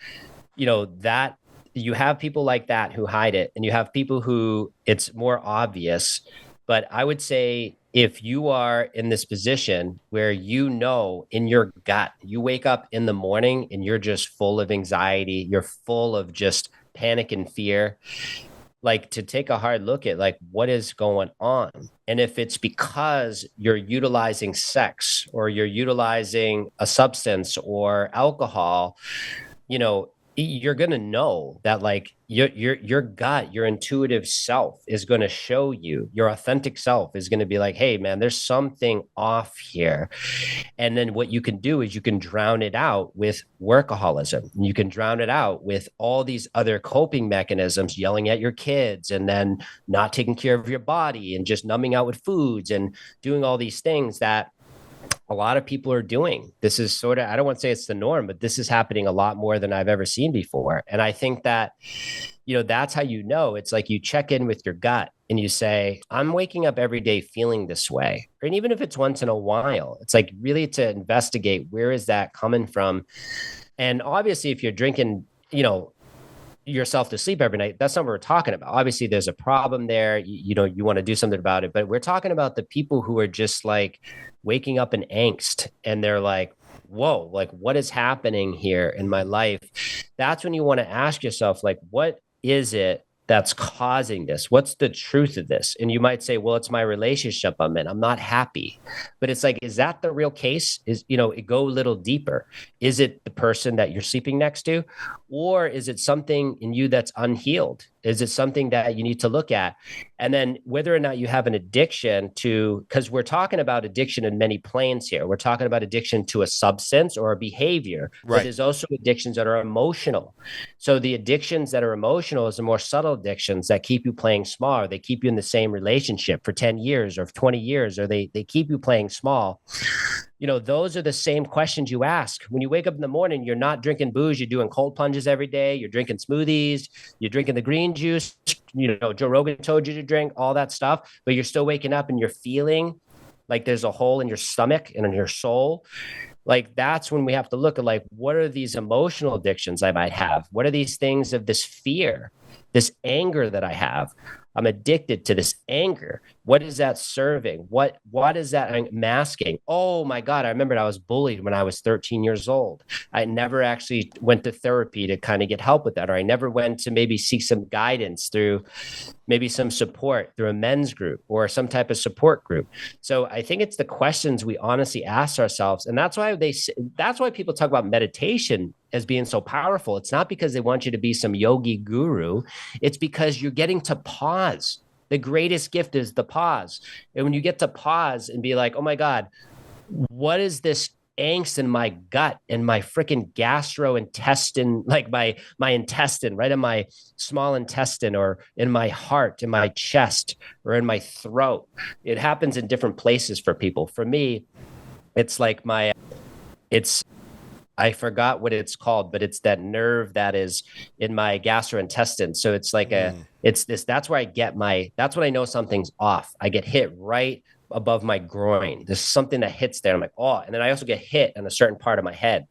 that you have people like that who hide it, and you have people who it's more obvious. But I would say if you are in this position where in your gut, you wake up in the morning and you're just full of anxiety, you're full of just panic and fear, like to take a hard look at like what is going on. And if it's because you're utilizing sex or you're utilizing a substance or alcohol, you're going to know that like your gut, your intuitive self is going to show you, your authentic self is going to be like, hey man, there's something off here. And then what you can do is you can drown it out with workaholism. You can drown it out with all these other coping mechanisms, yelling at your kids and then not taking care of your body and just numbing out with foods and doing all these things that a lot of people are doing. This is sort of, I don't want to say it's the norm, but this is happening a lot more than I've ever seen before. And I think that, that's how it's like you check in with your gut and you say, I'm waking up every day feeling this way. And even if it's once in a while, it's like really to investigate where is that coming from. And obviously, if you're drinking, yourself to sleep every night, that's not what we're talking about. Obviously there's a problem there. You want to do something about it, but we're talking about the people who are just like waking up in angst and they're like, whoa, like what is happening here in my life? That's when you want to ask yourself, like, what is it that's causing this? What's the truth of this? And you might say, well, it's my relationship I'm in. I'm not happy. But it's like, is that the real case? Go a little deeper. Is it the person that you're sleeping next to? Or is it something in you that's unhealed? Is it something that you need to look at? And then whether or not you have an addiction to, because we're talking about addiction in many planes here. We're talking about addiction to a substance or a behavior, right? But there's also addictions that are emotional. So the addictions that are emotional is the more subtle addictions that keep you playing small. Or they keep you in the same relationship for 10 years or 20 years, or they keep you playing small. Those are the same questions you ask. When you wake up in the morning, you're not drinking booze, you're doing cold plunges every day, you're drinking smoothies, you're drinking the green juice, Joe Rogan told you to drink, all that stuff, but you're still waking up and you're feeling like there's a hole in your stomach and in your soul. Like that's when we have to look at like, what are these emotional addictions I might have? What are these things of this fear, this anger that I have? I'm addicted to this anger. What is that serving? What is that masking? Oh my God, I remembered I was bullied when I was 13 years old. I never actually went to therapy to kind of get help with that, or I never went to maybe seek some guidance through maybe some support through a men's group or some type of support group. So I think it's the questions we honestly ask ourselves. And that's why people talk about meditation as being so powerful. It's not because they want you to be some yogi guru. It's because you're getting to pause. The greatest gift is the pause. And when you get to pause and be like, oh my God, what is this angst in my gut and my freaking gastrointestine, like my intestine, right in my small intestine or in my heart, in my chest or in my throat. It happens in different places for people. For me, it's like I forgot what it's called, but it's that nerve that is in my gastrointestine. So it's like that's where I get that's when I know something's off. I get hit right above my groin. There's something that hits there. I'm like, oh, and then I also get hit on a certain part of my head.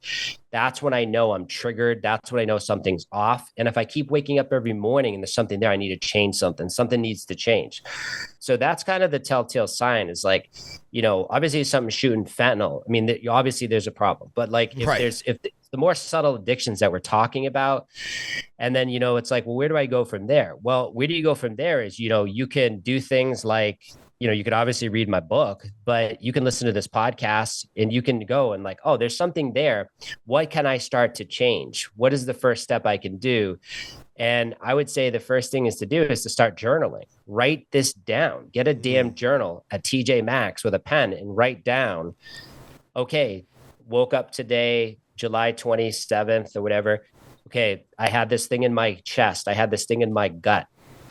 That's when I know I'm triggered. That's when I know something's off. And if I keep waking up every morning and there's something there, I need to change something. Something needs to change. So that's kind of the telltale sign is like, obviously something's shooting fentanyl. I mean, obviously there's a problem, but like Right. if the more subtle addictions that we're talking about, and then, it's like, well, where do I go from there? Well, where do you go from there is, you can do things like, you could obviously read my book, but you can listen to this podcast and you can go and like, oh, there's something there. What can I start to change? What is the first step I can do? And I would say the first thing is to start journaling. Write this down. Get a damn journal at TJ Maxx with a pen and write down, okay, woke up today, July 27th or whatever. Okay, I had this thing in my chest. I had this thing in my gut.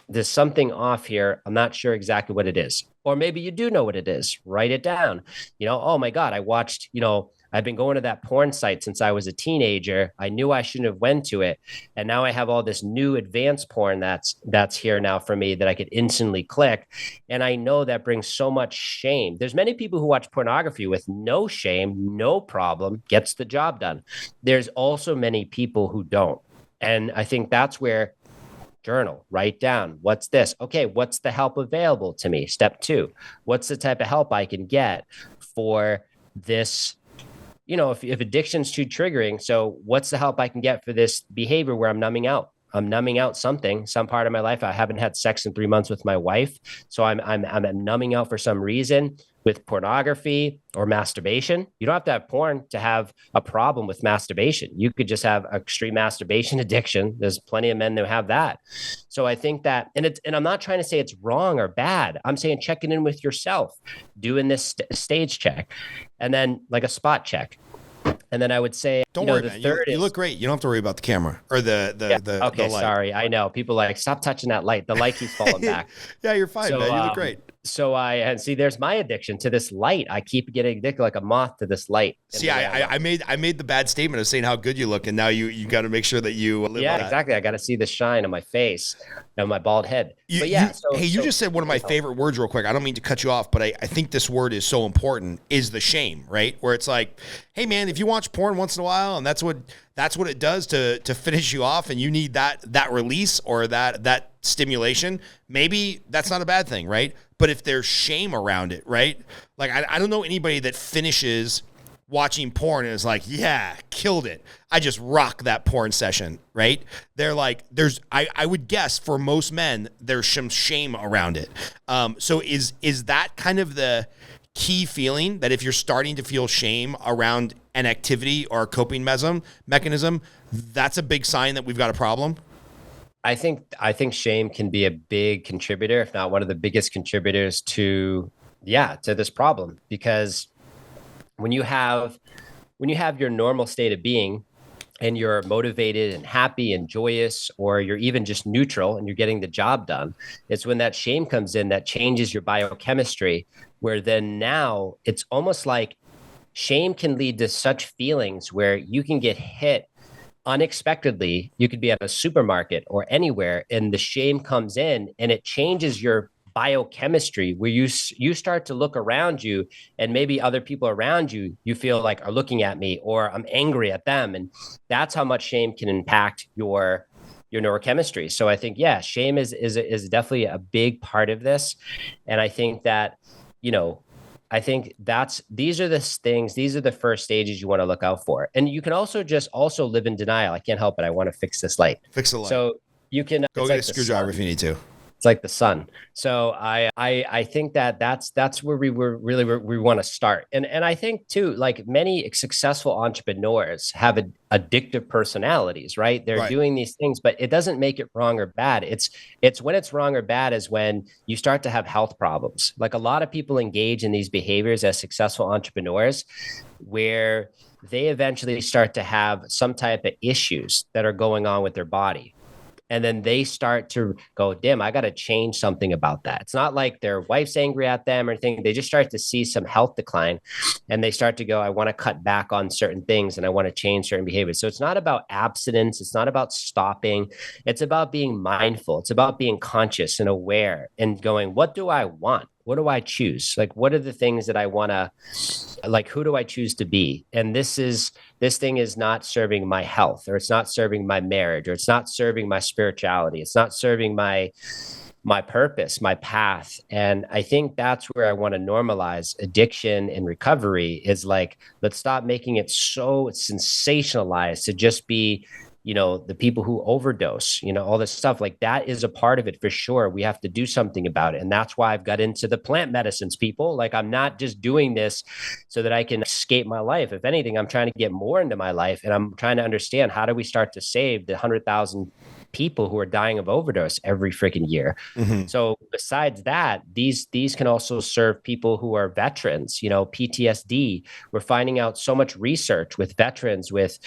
There's something off here. I'm not sure exactly what it is. Or maybe you do know what it is. Write it down. Oh my God, I watched, I've been going to that porn site since I was a teenager. I knew I shouldn't have went to it. And now I have all this new advanced porn that's here now for me that I could instantly click. And I know that brings so much shame. There's many people who watch pornography with no shame, no problem, gets the job done. There's also many people who don't. And I think that's where journal, write down, what's this? Okay, what's the help available to me? Step 2, what's the type of help I can get for this? If addiction's too triggering, so what's the help I can get for this behavior where I'm numbing out? I'm numbing out some part of my life. I haven't had sex in 3 months with my wife. So I'm numbing out for some reason with pornography or masturbation. You don't have to have porn to have a problem with masturbation. You could just have extreme masturbation addiction. There's plenty of men who have that. So I think that, and I'm not trying to say it's wrong or bad. I'm saying checking in with yourself, doing this stage check, and then like a spot check. And then I would say, Don't worry, man. You look great. You don't have to worry about the camera or the okay, the light. sorry. I know people are like, stop touching that light. The light keeps falling back. Yeah, you're fine, man. You look great. So and see, there's my addiction to this light. I keep getting addicted like a moth to this light. See, I made the bad statement of saying how good you look, and now you got to make sure that you live. Yeah, exactly. I got to see the shine on my face and my bald head. But yeah, you just said one of my favorite words real quick. I don't mean to cut you off, but I think this word is so important. Is the shame, right? Where it's like, hey man, if you watch porn once in a while, and that's what it does to finish you off, and you need that release or that stimulation, maybe that's not a bad thing, right? But if there's shame around it, right? Like I don't know anybody that finishes watching porn and is like, yeah, killed it. I just rock that porn session, right? They're like, I would guess for most men, there's some shame around it. So is that kind of the key feeling, that if you're starting to feel shame around an activity or a coping mechanism, that's a big sign that we've got a problem? I think shame can be a big contributor, if not one of the biggest contributors to this problem. Because when you have your normal state of being and you're motivated and happy and joyous, or you're even just neutral and you're getting the job done, it's when that shame comes in that changes your biochemistry, where then now it's almost like shame can lead to such feelings where you can get hit unexpectedly. You could be at a supermarket or anywhere, and the shame comes in and it changes your biochemistry, where you start to look around you, and maybe other people around you feel like are looking at me, or I'm angry at them. And that's how much shame can impact your neurochemistry. So I think, shame is definitely a big part of this. And I think that, I think these are the first stages you want to look out for. And you can also live in denial. I can't help it. I want to fix this light. Fix the light. So you can go get a screwdriver if you need to. It's like the sun. So I think that's where we want to start. And I think too, like many successful entrepreneurs have addictive personalities, right? They're doing these things, but it doesn't make it wrong or bad. It's when it's wrong or bad is when you start to have health problems. Like a lot of people engage in these behaviors as successful entrepreneurs, where they eventually start to have some type of issues that are going on with their body. And then they start to go, damn, I got to change something about that. It's not like their wife's angry at them or anything. They just start to see some health decline, and they start to go, I want to cut back on certain things and I want to change certain behaviors. So it's not about abstinence. It's not about stopping. It's about being mindful. It's about being conscious and aware and going, what do I want? what do I choose? Like, what are the things that I want to, like, who do I choose to be? And this thing is not serving my health, or it's not serving my marriage, or it's not serving my spirituality. It's not serving my purpose, my path. And I think that's where I want to normalize addiction and recovery, is like, let's stop making it so sensationalized to just be, the people who overdose, all this stuff. Like, that is a part of it for sure. We have to do something about it. And that's why I've got into the plant medicines, people. Like, I'm not just doing this so that I can escape my life. If anything, I'm trying to get more into my life, and I'm trying to understand, how do we start to save the 100,000 people who are dying of overdose every freaking year. Mm-hmm. So besides that, these can also serve people who are veterans, PTSD. We're finding out so much research with veterans with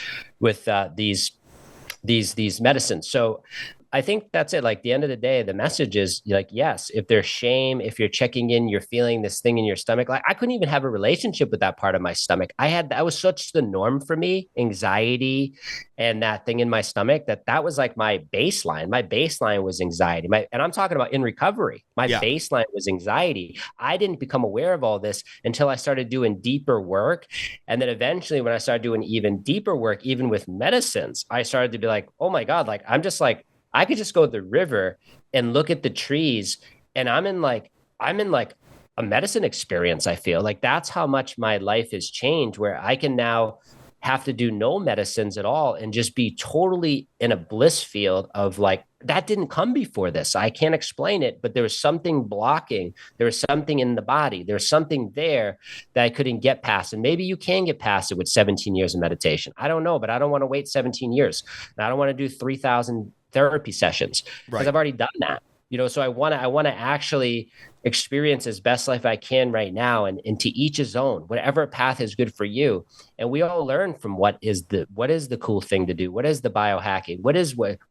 these medicines. So I think that's it. Like, the end of the day, the message is like, yes, if there's shame, if you're checking in, you're feeling this thing in your stomach. Like, I couldn't even have a relationship with that part of my stomach. That was such the norm for me, anxiety and that thing in my stomach, that was like my baseline. My baseline was anxiety. And I'm talking about in recovery. My baseline was anxiety. I didn't become aware of all this until I started doing deeper work. And then eventually, when I started doing even deeper work, even with medicines, I started to be like, oh my God, like, I'm just like, I could just go to the river and look at the trees, and I'm in like a medicine experience. I feel like that's how much my life has changed, where I can now have to do no medicines at all and just be totally in a bliss field of like, that didn't come before this. I can't explain it, but there was something blocking. There was something in the body. There's something there that I couldn't get past. And maybe you can get past it with 17 years of meditation. I don't know, but I don't want to wait 17 years. And I don't want to do 3,000 therapy sessions, because I've already done that. So I want to actually experience as best life I can right now, and to each his own, whatever path is good for you. And we all learn from what is the cool thing to do, what is the biohacking, what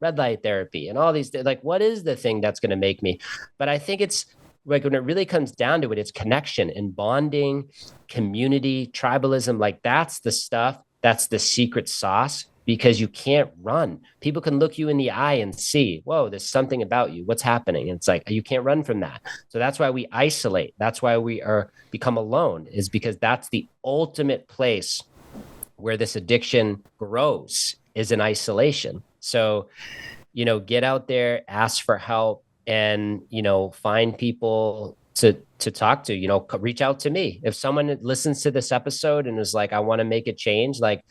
red light therapy, and all these, like, what is the thing that's going to make me. But I think it's like, when it really comes down to it, it's connection and bonding, community, tribalism. Like, that's the stuff, that's the secret sauce. Because you can't run. People can look you in the eye and see, whoa, there's something about you. What's happening? And it's like, you can't run from that. So that's why we isolate. That's why we become alone, is because that's the ultimate place where this addiction grows, is in isolation. So, get out there, ask for help, and, find people to talk to, reach out to me. If someone listens to this episode and is like, I want to make a change, like,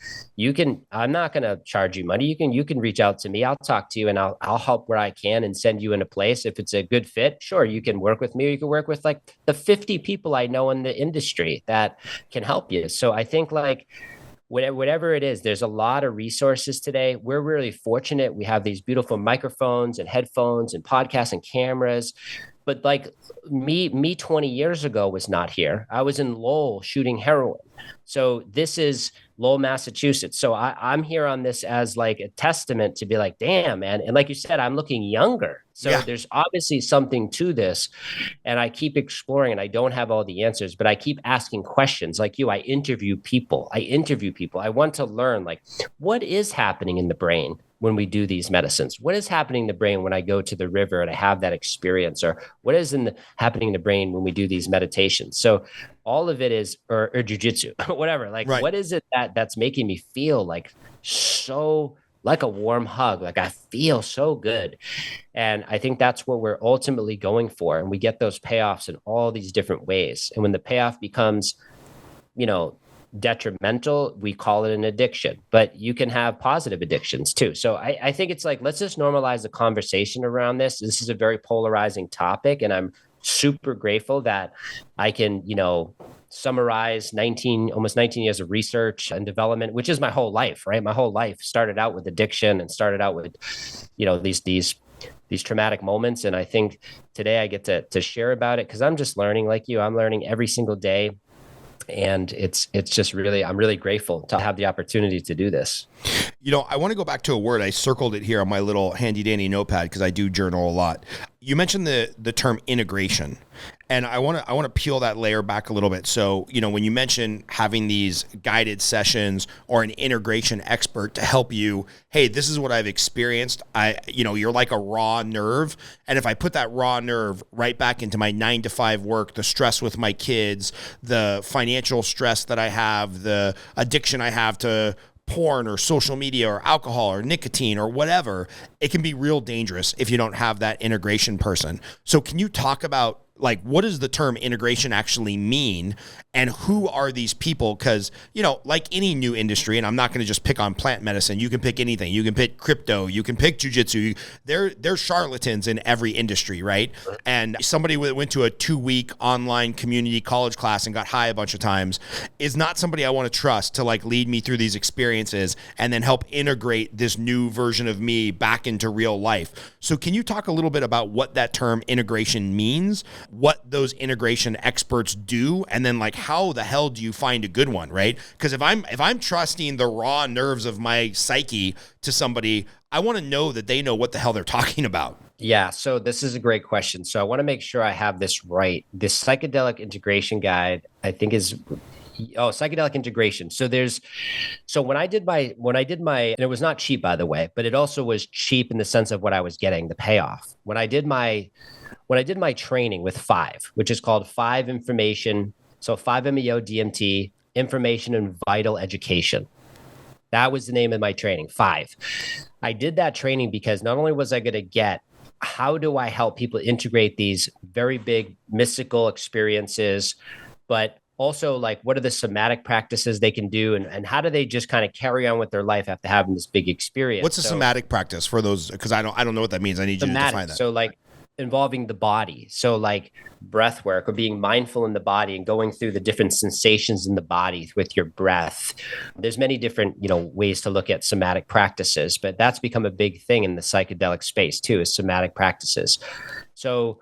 I'm not going to charge you money. You can reach out to me. I'll talk to you, and I'll help where I can and send you in a place. If it's a good fit, sure, you can work with me, or you can work with like the 50 people I know in the industry that can help you. So I think, like, whatever it is, there's a lot of resources today. We're really fortunate. We have these beautiful microphones and headphones and podcasts and cameras. But like me 20 years ago was not here. I was in Lowell shooting heroin. So this is Lowell, Massachusetts. So I'm here on this as like a testament to be like, damn, man. And like you said, I'm looking younger. So there's obviously something to this. And I keep exploring, and I don't have all the answers, but I keep asking questions. Like you, I interview people. I want to learn, like, what is happening in the brain when we do these medicines? What is happening in the brain when I go to the river and I have that experience? Or what is happening in the brain when we do these meditations? So all of it is, or jujitsu, whatever. Like, what is it that's making me feel like so, like a warm hug? Like, I feel so good. And I think that's what we're ultimately going for. And we get those payoffs in all these different ways. And when the payoff becomes, detrimental, we call it an addiction. But you can have positive addictions too. So I think it's like, let's just normalize the conversation around this. This is a very polarizing topic, and I'm super grateful that I can, summarize almost 19 years of research and development, which is my whole life, right? My whole life started out with addiction and started out with, these traumatic moments. And I think today I get to share about it, because I'm just learning, like you. I'm learning every single day. And it's just really, I'm really grateful to have the opportunity to do this. I want to go back to a word. I circled it here on my little handy dandy notepad, because I do journal a lot. You mentioned the term integration. And I want to peel that layer back a little bit. So, when you mention having these guided sessions or an integration expert to help you, hey, this is what I've experienced. You're like a raw nerve. And if I put that raw nerve right back into my 9 to 5 work, the stress with my kids, the financial stress that I have, the addiction I have to porn or social media or alcohol or nicotine or whatever, it can be real dangerous if you don't have that integration person. So can you talk about, like, what does the term integration actually mean, and who are these people? Because, like any new industry, and I'm not going to just pick on plant medicine. You can pick anything. You can pick crypto. You can pick jujitsu. There's charlatans in every industry, right? And somebody that went to a 2-week online community college class and got high a bunch of times is not somebody I want to trust to, like, lead me through these experiences and then help integrate this new version of me back into real life. So can you talk a little bit about what that term integration means, what those integration experts do, and then, like, how the hell do you find a good one, right? Because if I'm trusting the raw nerves of my psyche to somebody, I want to know that they know what the hell they're talking about. Yeah, so this is a great question. So I want to make sure I have this right. This psychedelic integration guide, I think, is psychedelic integration. So when I did my, and it was not cheap, by the way, but it also was cheap in the sense of what I was getting, the payoff. When I did my training with 5, which is called 5 information, so 5-MeO DMT, information and vital education. That was the name of my training, 5. I did that training because not only was I going to get, how do I help people integrate these very big mystical experiences, but also, like, what are the somatic practices they can do, and how do they just kind of carry on with their life after having this big experience? What's a somatic practice for those? Because I don't know what that means. I need somatic, you to define that. So, like, involving the body. So, like, breath work or being mindful in the body and going through the different sensations in the body with your breath. There's many different, ways to look at somatic practices, but that's become a big thing in the psychedelic space too, is somatic practices. So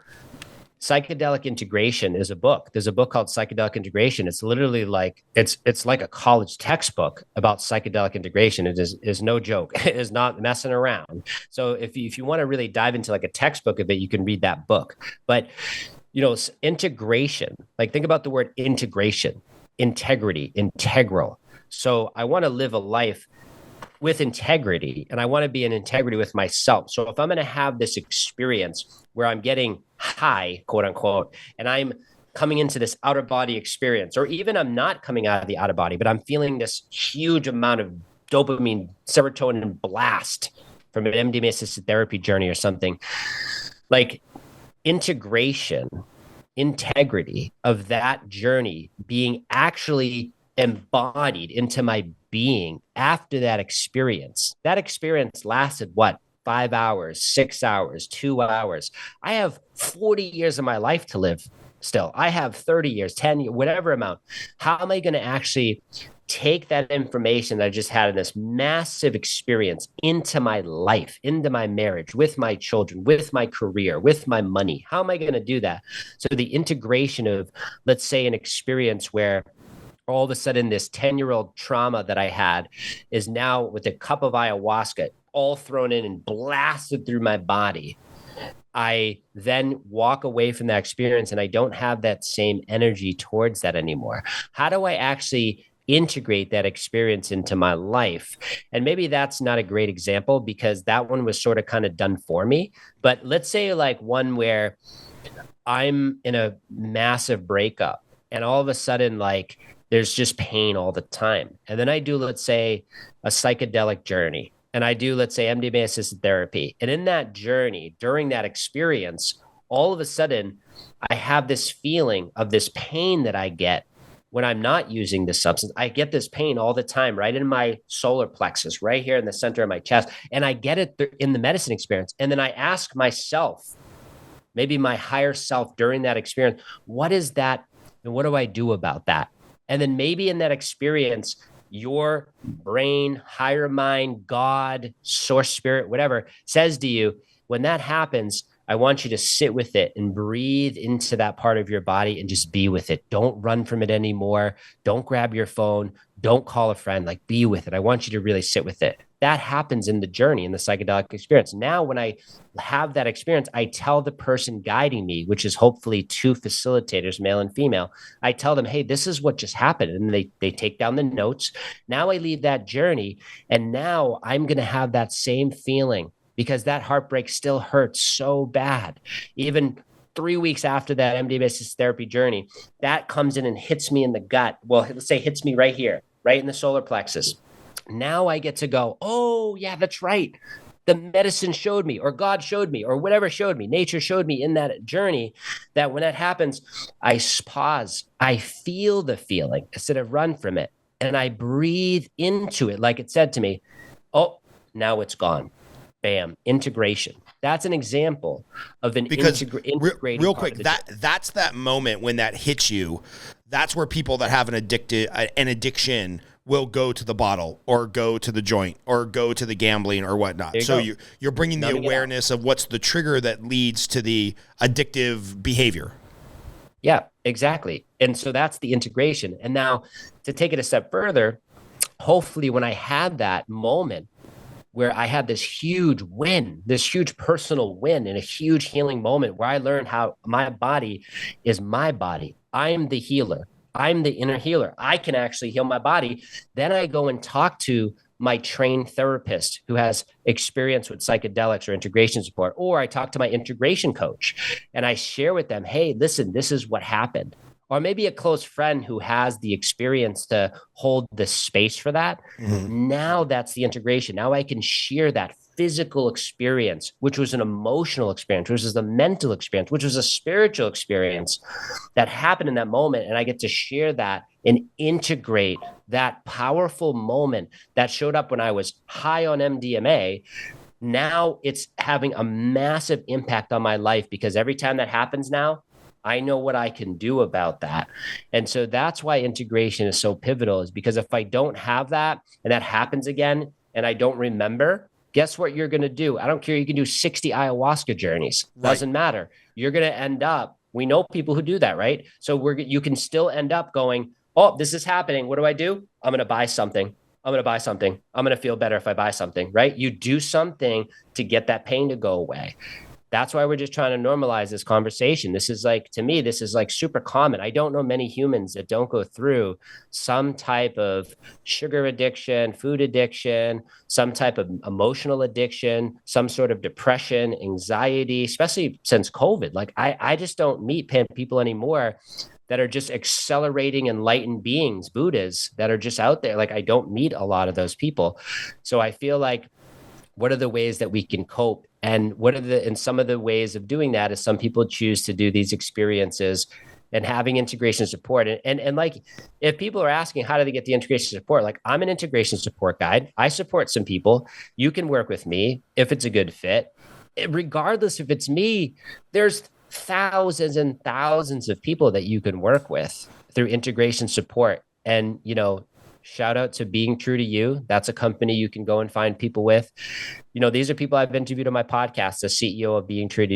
psychedelic integration is a book. There's a book called Psychedelic Integration. It's literally like, it's like a college textbook about psychedelic integration. It is no joke. It is not messing around. So if you want to really dive into, like, a textbook of it, you can read that book. But, integration, like, think about the word integration, integrity, integral. So I want to live a life with integrity, and I want to be in integrity with myself. So if I'm going to have this experience where I'm getting high, quote unquote, and I'm coming into this outer body experience, or even I'm not coming out of the outer body, but I'm feeling this huge amount of dopamine, serotonin blast from an MDMA assisted therapy journey or something, like, integration, integrity of that journey being actually embodied into my being after that experience. That experience lasted what? 5 hours, 6 hours, 2 hours. I have 40 years of my life to live still. I have 30 years, 10 years, whatever amount. How am I going to actually take that information that I just had in this massive experience into my life, into my marriage, with my children, with my career, with my money? How am I going to do that? So the integration of, let's say, an experience where all of a sudden this 10-year-old trauma that I had is now with a cup of ayahuasca all thrown in and blasted through my body. I then walk away from that experience and I don't have that same energy towards that anymore. How do I actually integrate that experience into my life? And maybe that's not a great example because that one was sort of kind of done for me. But let's say, like, one where I'm in a massive breakup and all of a sudden, like, there's just pain all the time. And then I do, let's say, a psychedelic journey, and I do, let's say, MDMA assisted therapy. And in that journey, during that experience, all of a sudden, I have this feeling of this pain that I get when I'm not using this substance. I get this pain all the time, right in my solar plexus, right here in the center of my chest. And I get it in the medicine experience. And then I ask myself, maybe my higher self during that experience, what is that? And what do I do about that? And then maybe in that experience, your brain, higher mind, God, source spirit, whatever, says to you, when that happens, I want you to sit with it and breathe into that part of your body and just be with it. Don't run from it anymore. Don't grab your phone. Don't call a friend. Like, be with it. I want you to really sit with it. That happens in the journey, in the psychedelic experience. Now, when I have that experience, I tell the person guiding me, which is hopefully two facilitators, male and female. I tell them, hey, this is what just happened. And they take down the notes. Now I leave that journey, and now I'm going to have that same feeling, because that heartbreak still hurts so bad. Even 3 weeks after that MDMA-assisted therapy journey, that comes in and hits me in the gut. Well, let's say hits me right here, right in the solar plexus. Now I get to go, oh, yeah, that's right. The medicine showed me, or God showed me, or whatever showed me, nature showed me in that journey, that when that happens, I pause, I feel the feeling instead of run from it. And I breathe into it like it said to me, oh, now it's gone. Bam, integration. That's an example of an integrating. Real quick, that's that moment when that hits you. That's where people that have an addiction will go to the bottle or go to the joint or go to the gambling or whatnot. So you're bringing the awareness of what's the trigger that leads to the addictive behavior. Yeah, exactly. And so that's the integration. And now to take it a step further, hopefully when I had that moment where I had this huge win, this huge personal win and a huge healing moment where I learned how my body is my body. I'm the healer. I'm the inner healer. I can actually heal my body. Then I go and talk to my trained therapist who has experience with psychedelics or integration support, or I talk to my integration coach and I share with them, hey, listen, this is what happened. Or maybe a close friend who has the experience to hold the space for that. Mm-hmm. Now that's the integration. Now I can share that physical experience, which was an emotional experience, which was a mental experience, which was a spiritual experience that happened in that moment. And I get to share that and integrate that powerful moment that showed up when I was high on MDMA. Now it's having a massive impact on my life, because every time that happens now, I know what I can do about that. And so that's why integration is so pivotal, is because if I don't have that and that happens again and I don't remember, guess what you're going to do? I don't care. You can do 60 ayahuasca journeys. Right. Doesn't matter. You're going to end up, we know people who do that, right? So you can still end up going, oh, this is happening. What do? I'm going to buy something. I'm going to buy something. I'm going to feel better if I buy something, right? You do something to get that pain to go away. That's why we're just trying to normalize this conversation. This is like, to me, this is like super common. I don't know many humans that don't go through some type of sugar addiction, food addiction, some type of emotional addiction, some sort of depression, anxiety, especially since COVID. Like I just don't meet people anymore that are just accelerating enlightened beings, Buddhas that are just out there. Like I don't meet a lot of those people. So I feel like, what are the ways that we can cope? And and some of the ways of doing that is some people choose to do these experiences and having integration support. And like, if people are asking, how do they get the integration support? Like, I'm an integration support guide. I support some people. You can work with me if it's a good fit. Regardless if it's me, there's thousands and thousands of people that you can work with through integration support. And, shout out to Being True to You. That's a company you can go and find people with. These are people I've interviewed on my podcast, the CEO of Being True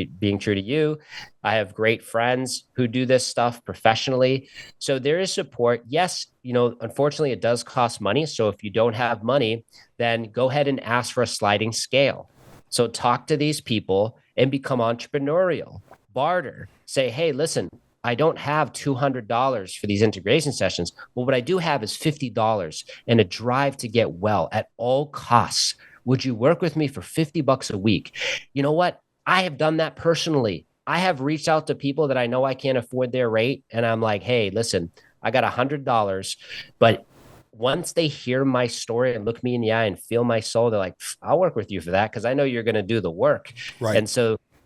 to You. I have great friends who do this stuff professionally. So there is support. Yes, unfortunately, it does cost money. So if you don't have money, then go ahead and ask for a sliding scale. So talk to these people and become entrepreneurial. Barter. Say, hey, listen, I don't have $200 for these integration sessions, but what I do have is $50 and a drive to get well at all costs. Would you work with me for $50 a week? You know what? I have done that personally. I have reached out to people that I know I can't afford their rate. And I'm like, hey, listen, I got $100, but once they hear my story and look me in the eye and feel my soul, they're like, I'll work with you for that, because I know you're going to do the work. Right.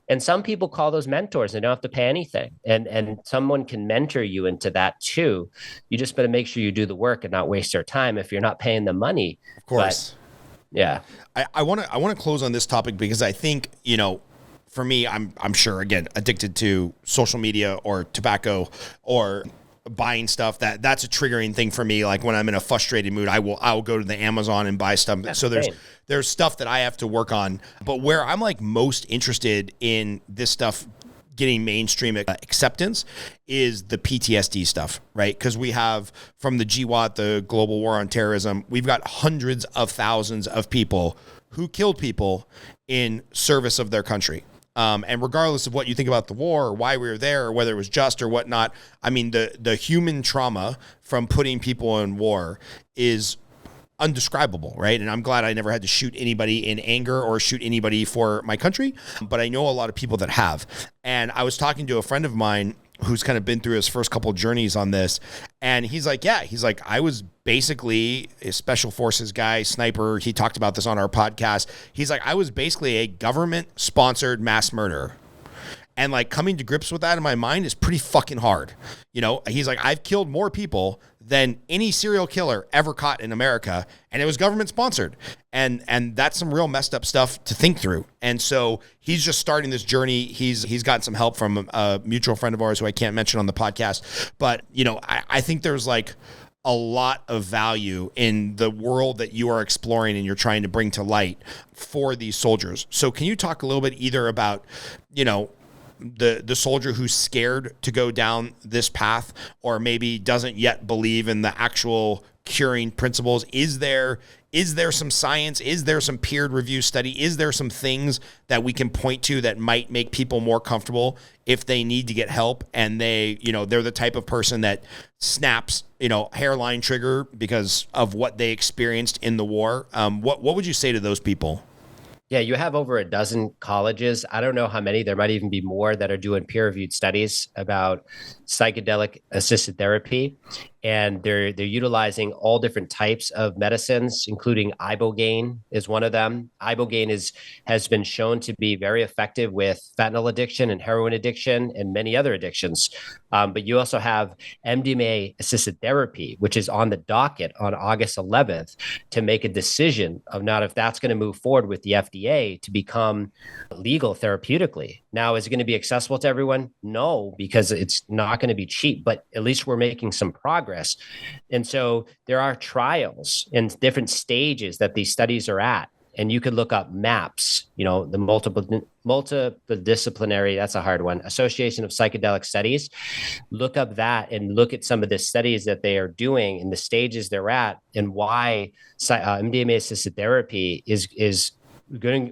And some people call those mentors. They don't have to pay anything. And someone can mentor you into that too. You just better make sure you do the work and not waste their time if you're not paying them money. Of course. But, yeah. I want to close on this topic because I think, for me, I'm sure, again, addicted to social media or tobacco or buying stuff. That's a triggering thing for me. Like when I'm in a frustrated mood, I'll go to the Amazon and buy stuff. So there's stuff that I have to work on. But where I'm like most interested in this stuff getting mainstream acceptance is the PTSD stuff, right? Because we have from the GWAT, the Global War on Terrorism, we've got hundreds of thousands of people who killed people in service of their country. And regardless of what you think about the war or why we were there or whether it was just or whatnot, I mean, the human trauma from putting people in war is undescribable, right? And I'm glad I never had to shoot anybody in anger or shoot anybody for my country, but I know a lot of people that have. And I was talking to a friend of mine who's kind of been through his first couple journeys on this, and he's like, I was basically a special forces guy, sniper. He talked about this on our podcast. He's like, I was basically a government-sponsored mass murderer. And like coming to grips with that in my mind is pretty fucking hard. You know, he's like, I've killed more people than any serial killer ever caught in America, and it was government sponsored. And that's some real messed up stuff to think through. And so he's just starting this journey. He's gotten some help from a mutual friend of ours who I can't mention on the podcast. But, you know, I think there's like a lot of value in the world that you are exploring and you're trying to bring to light for these soldiers. So can you talk a little bit either about, you know, the soldier who's scared to go down this path or maybe doesn't yet believe in the actual curing principles? Is there some science? Is there some peer review study? Is there some things that we can point to that might make people more comfortable if they need to get help and they're the type of person that snaps, hairline trigger because of what they experienced in the war? What would you say to those people? Yeah, you have over a dozen colleges. I don't know how many, there might even be more, that are doing peer-reviewed studies about psychedelic assisted therapy. And they're utilizing all different types of medicines, including ibogaine is one of them. Ibogaine has been shown to be very effective with fentanyl addiction and heroin addiction and many other addictions. But you also have MDMA assisted therapy, which is on the docket on August 11th to make a decision of not if that's going to move forward with the FDA to become legal therapeutically. Now, is it going to be accessible to everyone? No, because it's not going to be cheap, but at least we're making some progress. And so there are trials in different stages that these studies are at. And you could look up MAPS, the multidisciplinary, that's a hard one, Association of Psychedelic Studies. Look up that and look at some of the studies that they are doing and the stages they're at and why MDMA assisted therapy is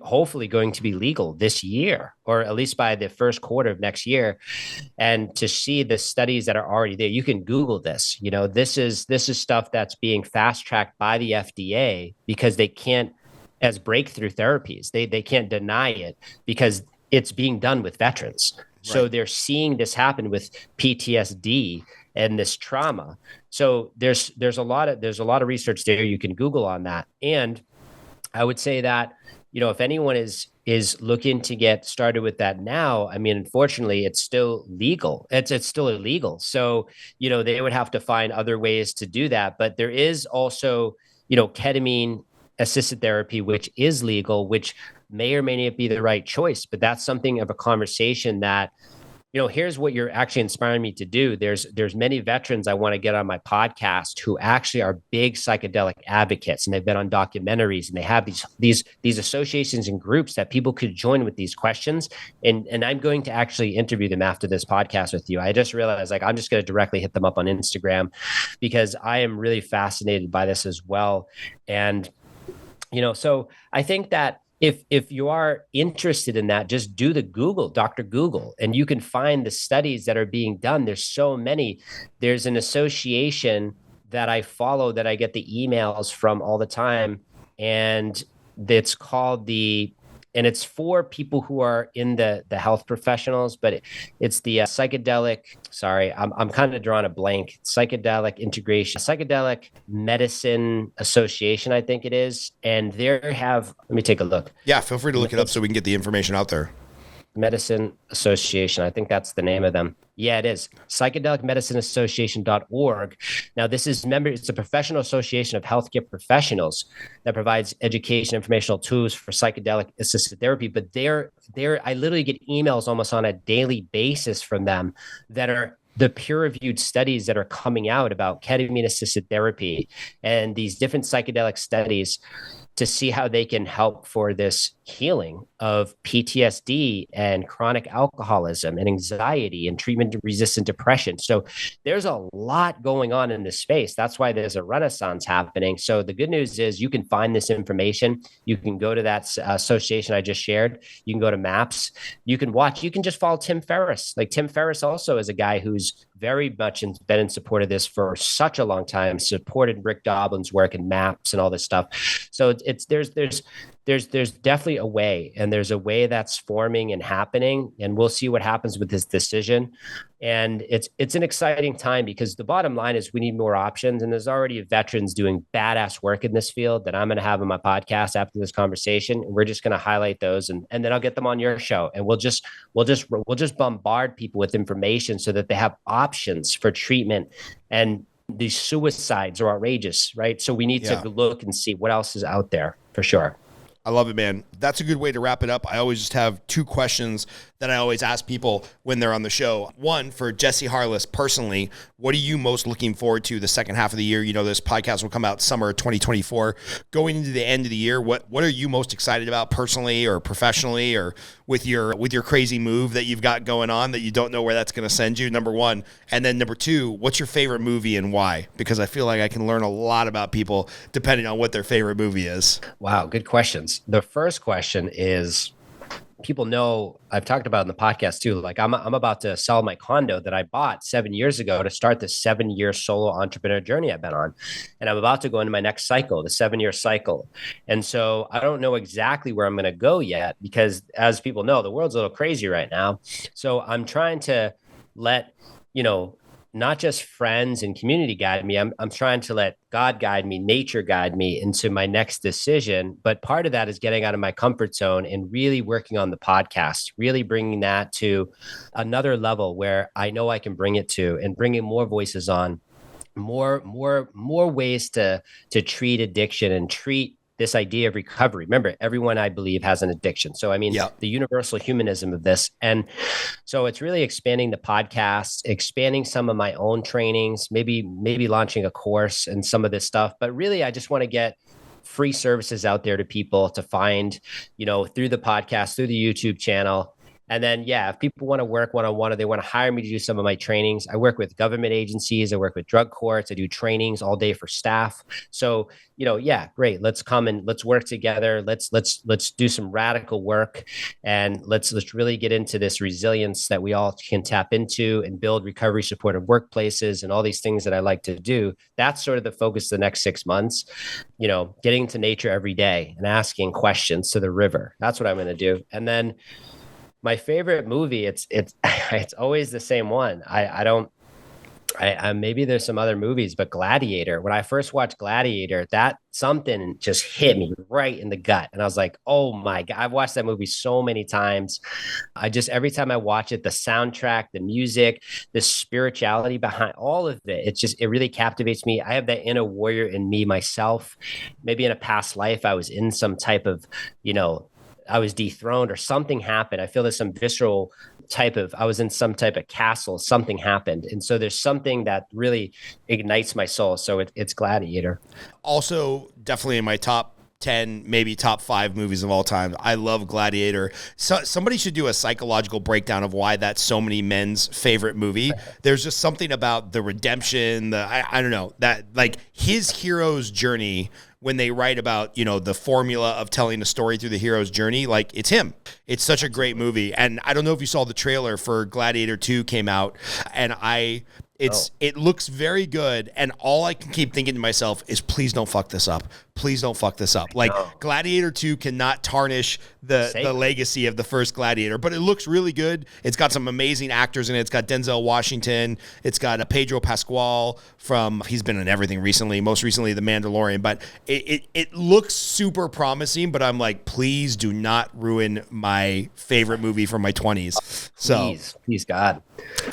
hopefully going to be legal this year, or at least by the first quarter of next year. And to see the studies that are already there, you can Google this. This is stuff that's being fast tracked by the FDA because they can't, as breakthrough therapies, they can't deny it because it's being done with veterans. Right. So they're seeing this happen with PTSD and this trauma. So there's a lot of research there. You can Google on that. And I would say that, if anyone is looking to get started with that now, I mean, unfortunately, it's still legal. It's still illegal. So, they would have to find other ways to do that. But there is also, ketamine assisted therapy, which is legal, which may or may not be the right choice. But that's something of a conversation that, here's what you're actually inspiring me to do. There's many veterans I want to get on my podcast who actually are big psychedelic advocates, and they've been on documentaries, and they have these associations and groups that people could join with these questions. And I'm going to actually interview them after this podcast with you. I just realized I'm just going to directly hit them up on Instagram because I am really fascinated by this as well. And, so I think that if you are interested in that, just do the Dr. Google, and you can find the studies that are being done. There's so many. There's an association that I follow that I get the emails from all the time, and it's called and it's for people who are in the health professionals, but it's the psychedelic, I'm kind of drawing a blank, psychedelic medicine association, I think it is. And let me take a look. Yeah, feel free to look it up so we can get the information out there. Medicine Association. I think that's the name of them. Yeah, it is. Psychedelicmedicinaassociation.org. Now, it's a professional association of healthcare professionals that provides education, informational tools for psychedelic assisted therapy. But I literally get emails almost on a daily basis from them that are the peer-reviewed studies that are coming out about ketamine-assisted therapy and these different psychedelic studies to see how they can help for this healing of PTSD and chronic alcoholism and anxiety and treatment-resistant depression. So there's a lot going on in this space. That's why there's a renaissance happening. So the good news is you can find this information. You can go to that association I just shared. You can go to Maps. You can watch. You can just follow Tim Ferriss. Like Tim Ferriss also is a guy who's very much been in support of this for such a long time, supported Rick Doblin's work and Maps and all this stuff. So there's definitely a way, and there's a way that's forming and happening, and we'll see what happens with this decision. And it's an exciting time because the bottom line is we need more options, and there's already veterans doing badass work in this field that I'm going to have on my podcast after this conversation. And we're just going to highlight those, and then I'll get them on your show, and we'll just bombard people with information so that they have options for treatment. And these suicides are outrageous, right? So we need to look and see what else is out there for sure. I love it, man. That's a good way to wrap it up. I always just have two questions that I always ask people when they're on the show. One, for Jesse Harless personally, what are you most looking forward to the second half of the year? You know, this podcast will come out summer 2024. Going into the end of the year, what are you most excited about personally or professionally, or with your crazy move that you've got going on that you don't know where that's going to send you? Number one. And then number two, what's your favorite movie and why? Because I feel like I can learn a lot about people depending on what their favorite movie is. Wow, good questions. The first question is, people know I've talked about in the podcast too. Like I'm about to sell my condo that I bought 7 years ago to start the 7-year solo entrepreneur journey I've been on. And I'm about to go into my next cycle, the 7-year cycle. And so I don't know exactly where I'm going to go yet because, as people know, the world's a little crazy right now. So I'm trying to let, not just friends and community guide me. I'm trying to let God guide me, nature guide me into my next decision. But part of that is getting out of my comfort zone and really working on the podcast, really bringing that to another level where I know I can bring it to, and bringing more voices on, more ways to treat addiction and treat this idea of recovery. Remember, everyone, I believe, has an addiction. So, I mean, the universal humanism of this. And so it's really expanding the podcast, expanding some of my own trainings, maybe launching a course and some of this stuff. But really, I just want to get free services out there to people to find, through the podcast, through the YouTube channel. And then, if people want to work one-on-one or they want to hire me to do some of my trainings, I work with government agencies. I work with drug courts. I do trainings all day for staff. So, great. Let's come and let's work together. Let's do some radical work, and let's really get into this resilience that we all can tap into and build recovery supportive workplaces and all these things that I like to do. That's sort of the focus the next 6 months, getting to nature every day and asking questions to the river. That's what I'm going to do. And then my favorite movie, it's always the same one. I maybe there's some other movies, but Gladiator. When I first watched Gladiator, that something just hit me right in the gut. And I was like, oh my God, I've watched that movie so many times. Every time I watch it, the soundtrack, the music, the spirituality behind all of it, it really captivates me. I have that inner warrior in me myself. Maybe in a past life, I was in some type of, I was dethroned or something happened. I feel there's some visceral I was in some type of castle, something happened. And so there's something that really ignites my soul. So it's Gladiator. Also, definitely in my top 10, maybe top 5 movies of all time. I love Gladiator. So somebody should do a psychological breakdown of why that's so many men's favorite movie. There's just something about the redemption, I don't know, that like his hero's journey. When they write about, the formula of telling a story through the hero's journey, like it's him. It's such a great movie. And I don't know if you saw the trailer for Gladiator 2 came out, and it looks very good. And all I can keep thinking to myself is, please don't fuck this up. Please don't fuck this up. Like Gladiator 2 cannot tarnish the legacy of the first Gladiator, but it looks really good. It's got some amazing actors in it. It's got Denzel Washington. It's got Pedro Pascal he's been in everything recently, most recently The Mandalorian, but it looks super promising, but I'm like, please do not ruin my favorite movie from my 20s. So Please, God.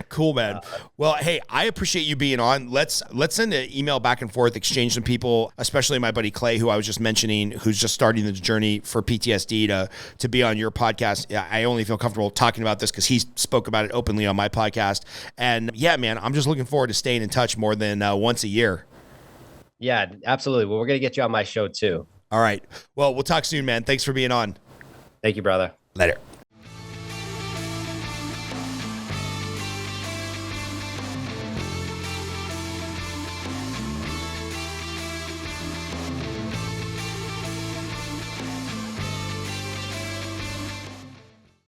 Cool, man. Well, hey, I appreciate you being on. Let's send an email back and forth, exchange some people, especially my buddy Clay, who I was just mentioning, who's just starting the journey for PTSD to be on your podcast. I only feel comfortable talking about this because he spoke about it openly on my podcast. And yeah, man, I'm just looking forward to staying in touch more than once a year. Yeah, absolutely. Well, we're going to get you on my show too. All right. Well, we'll talk soon, man. Thanks for being on. Thank you, brother. Later.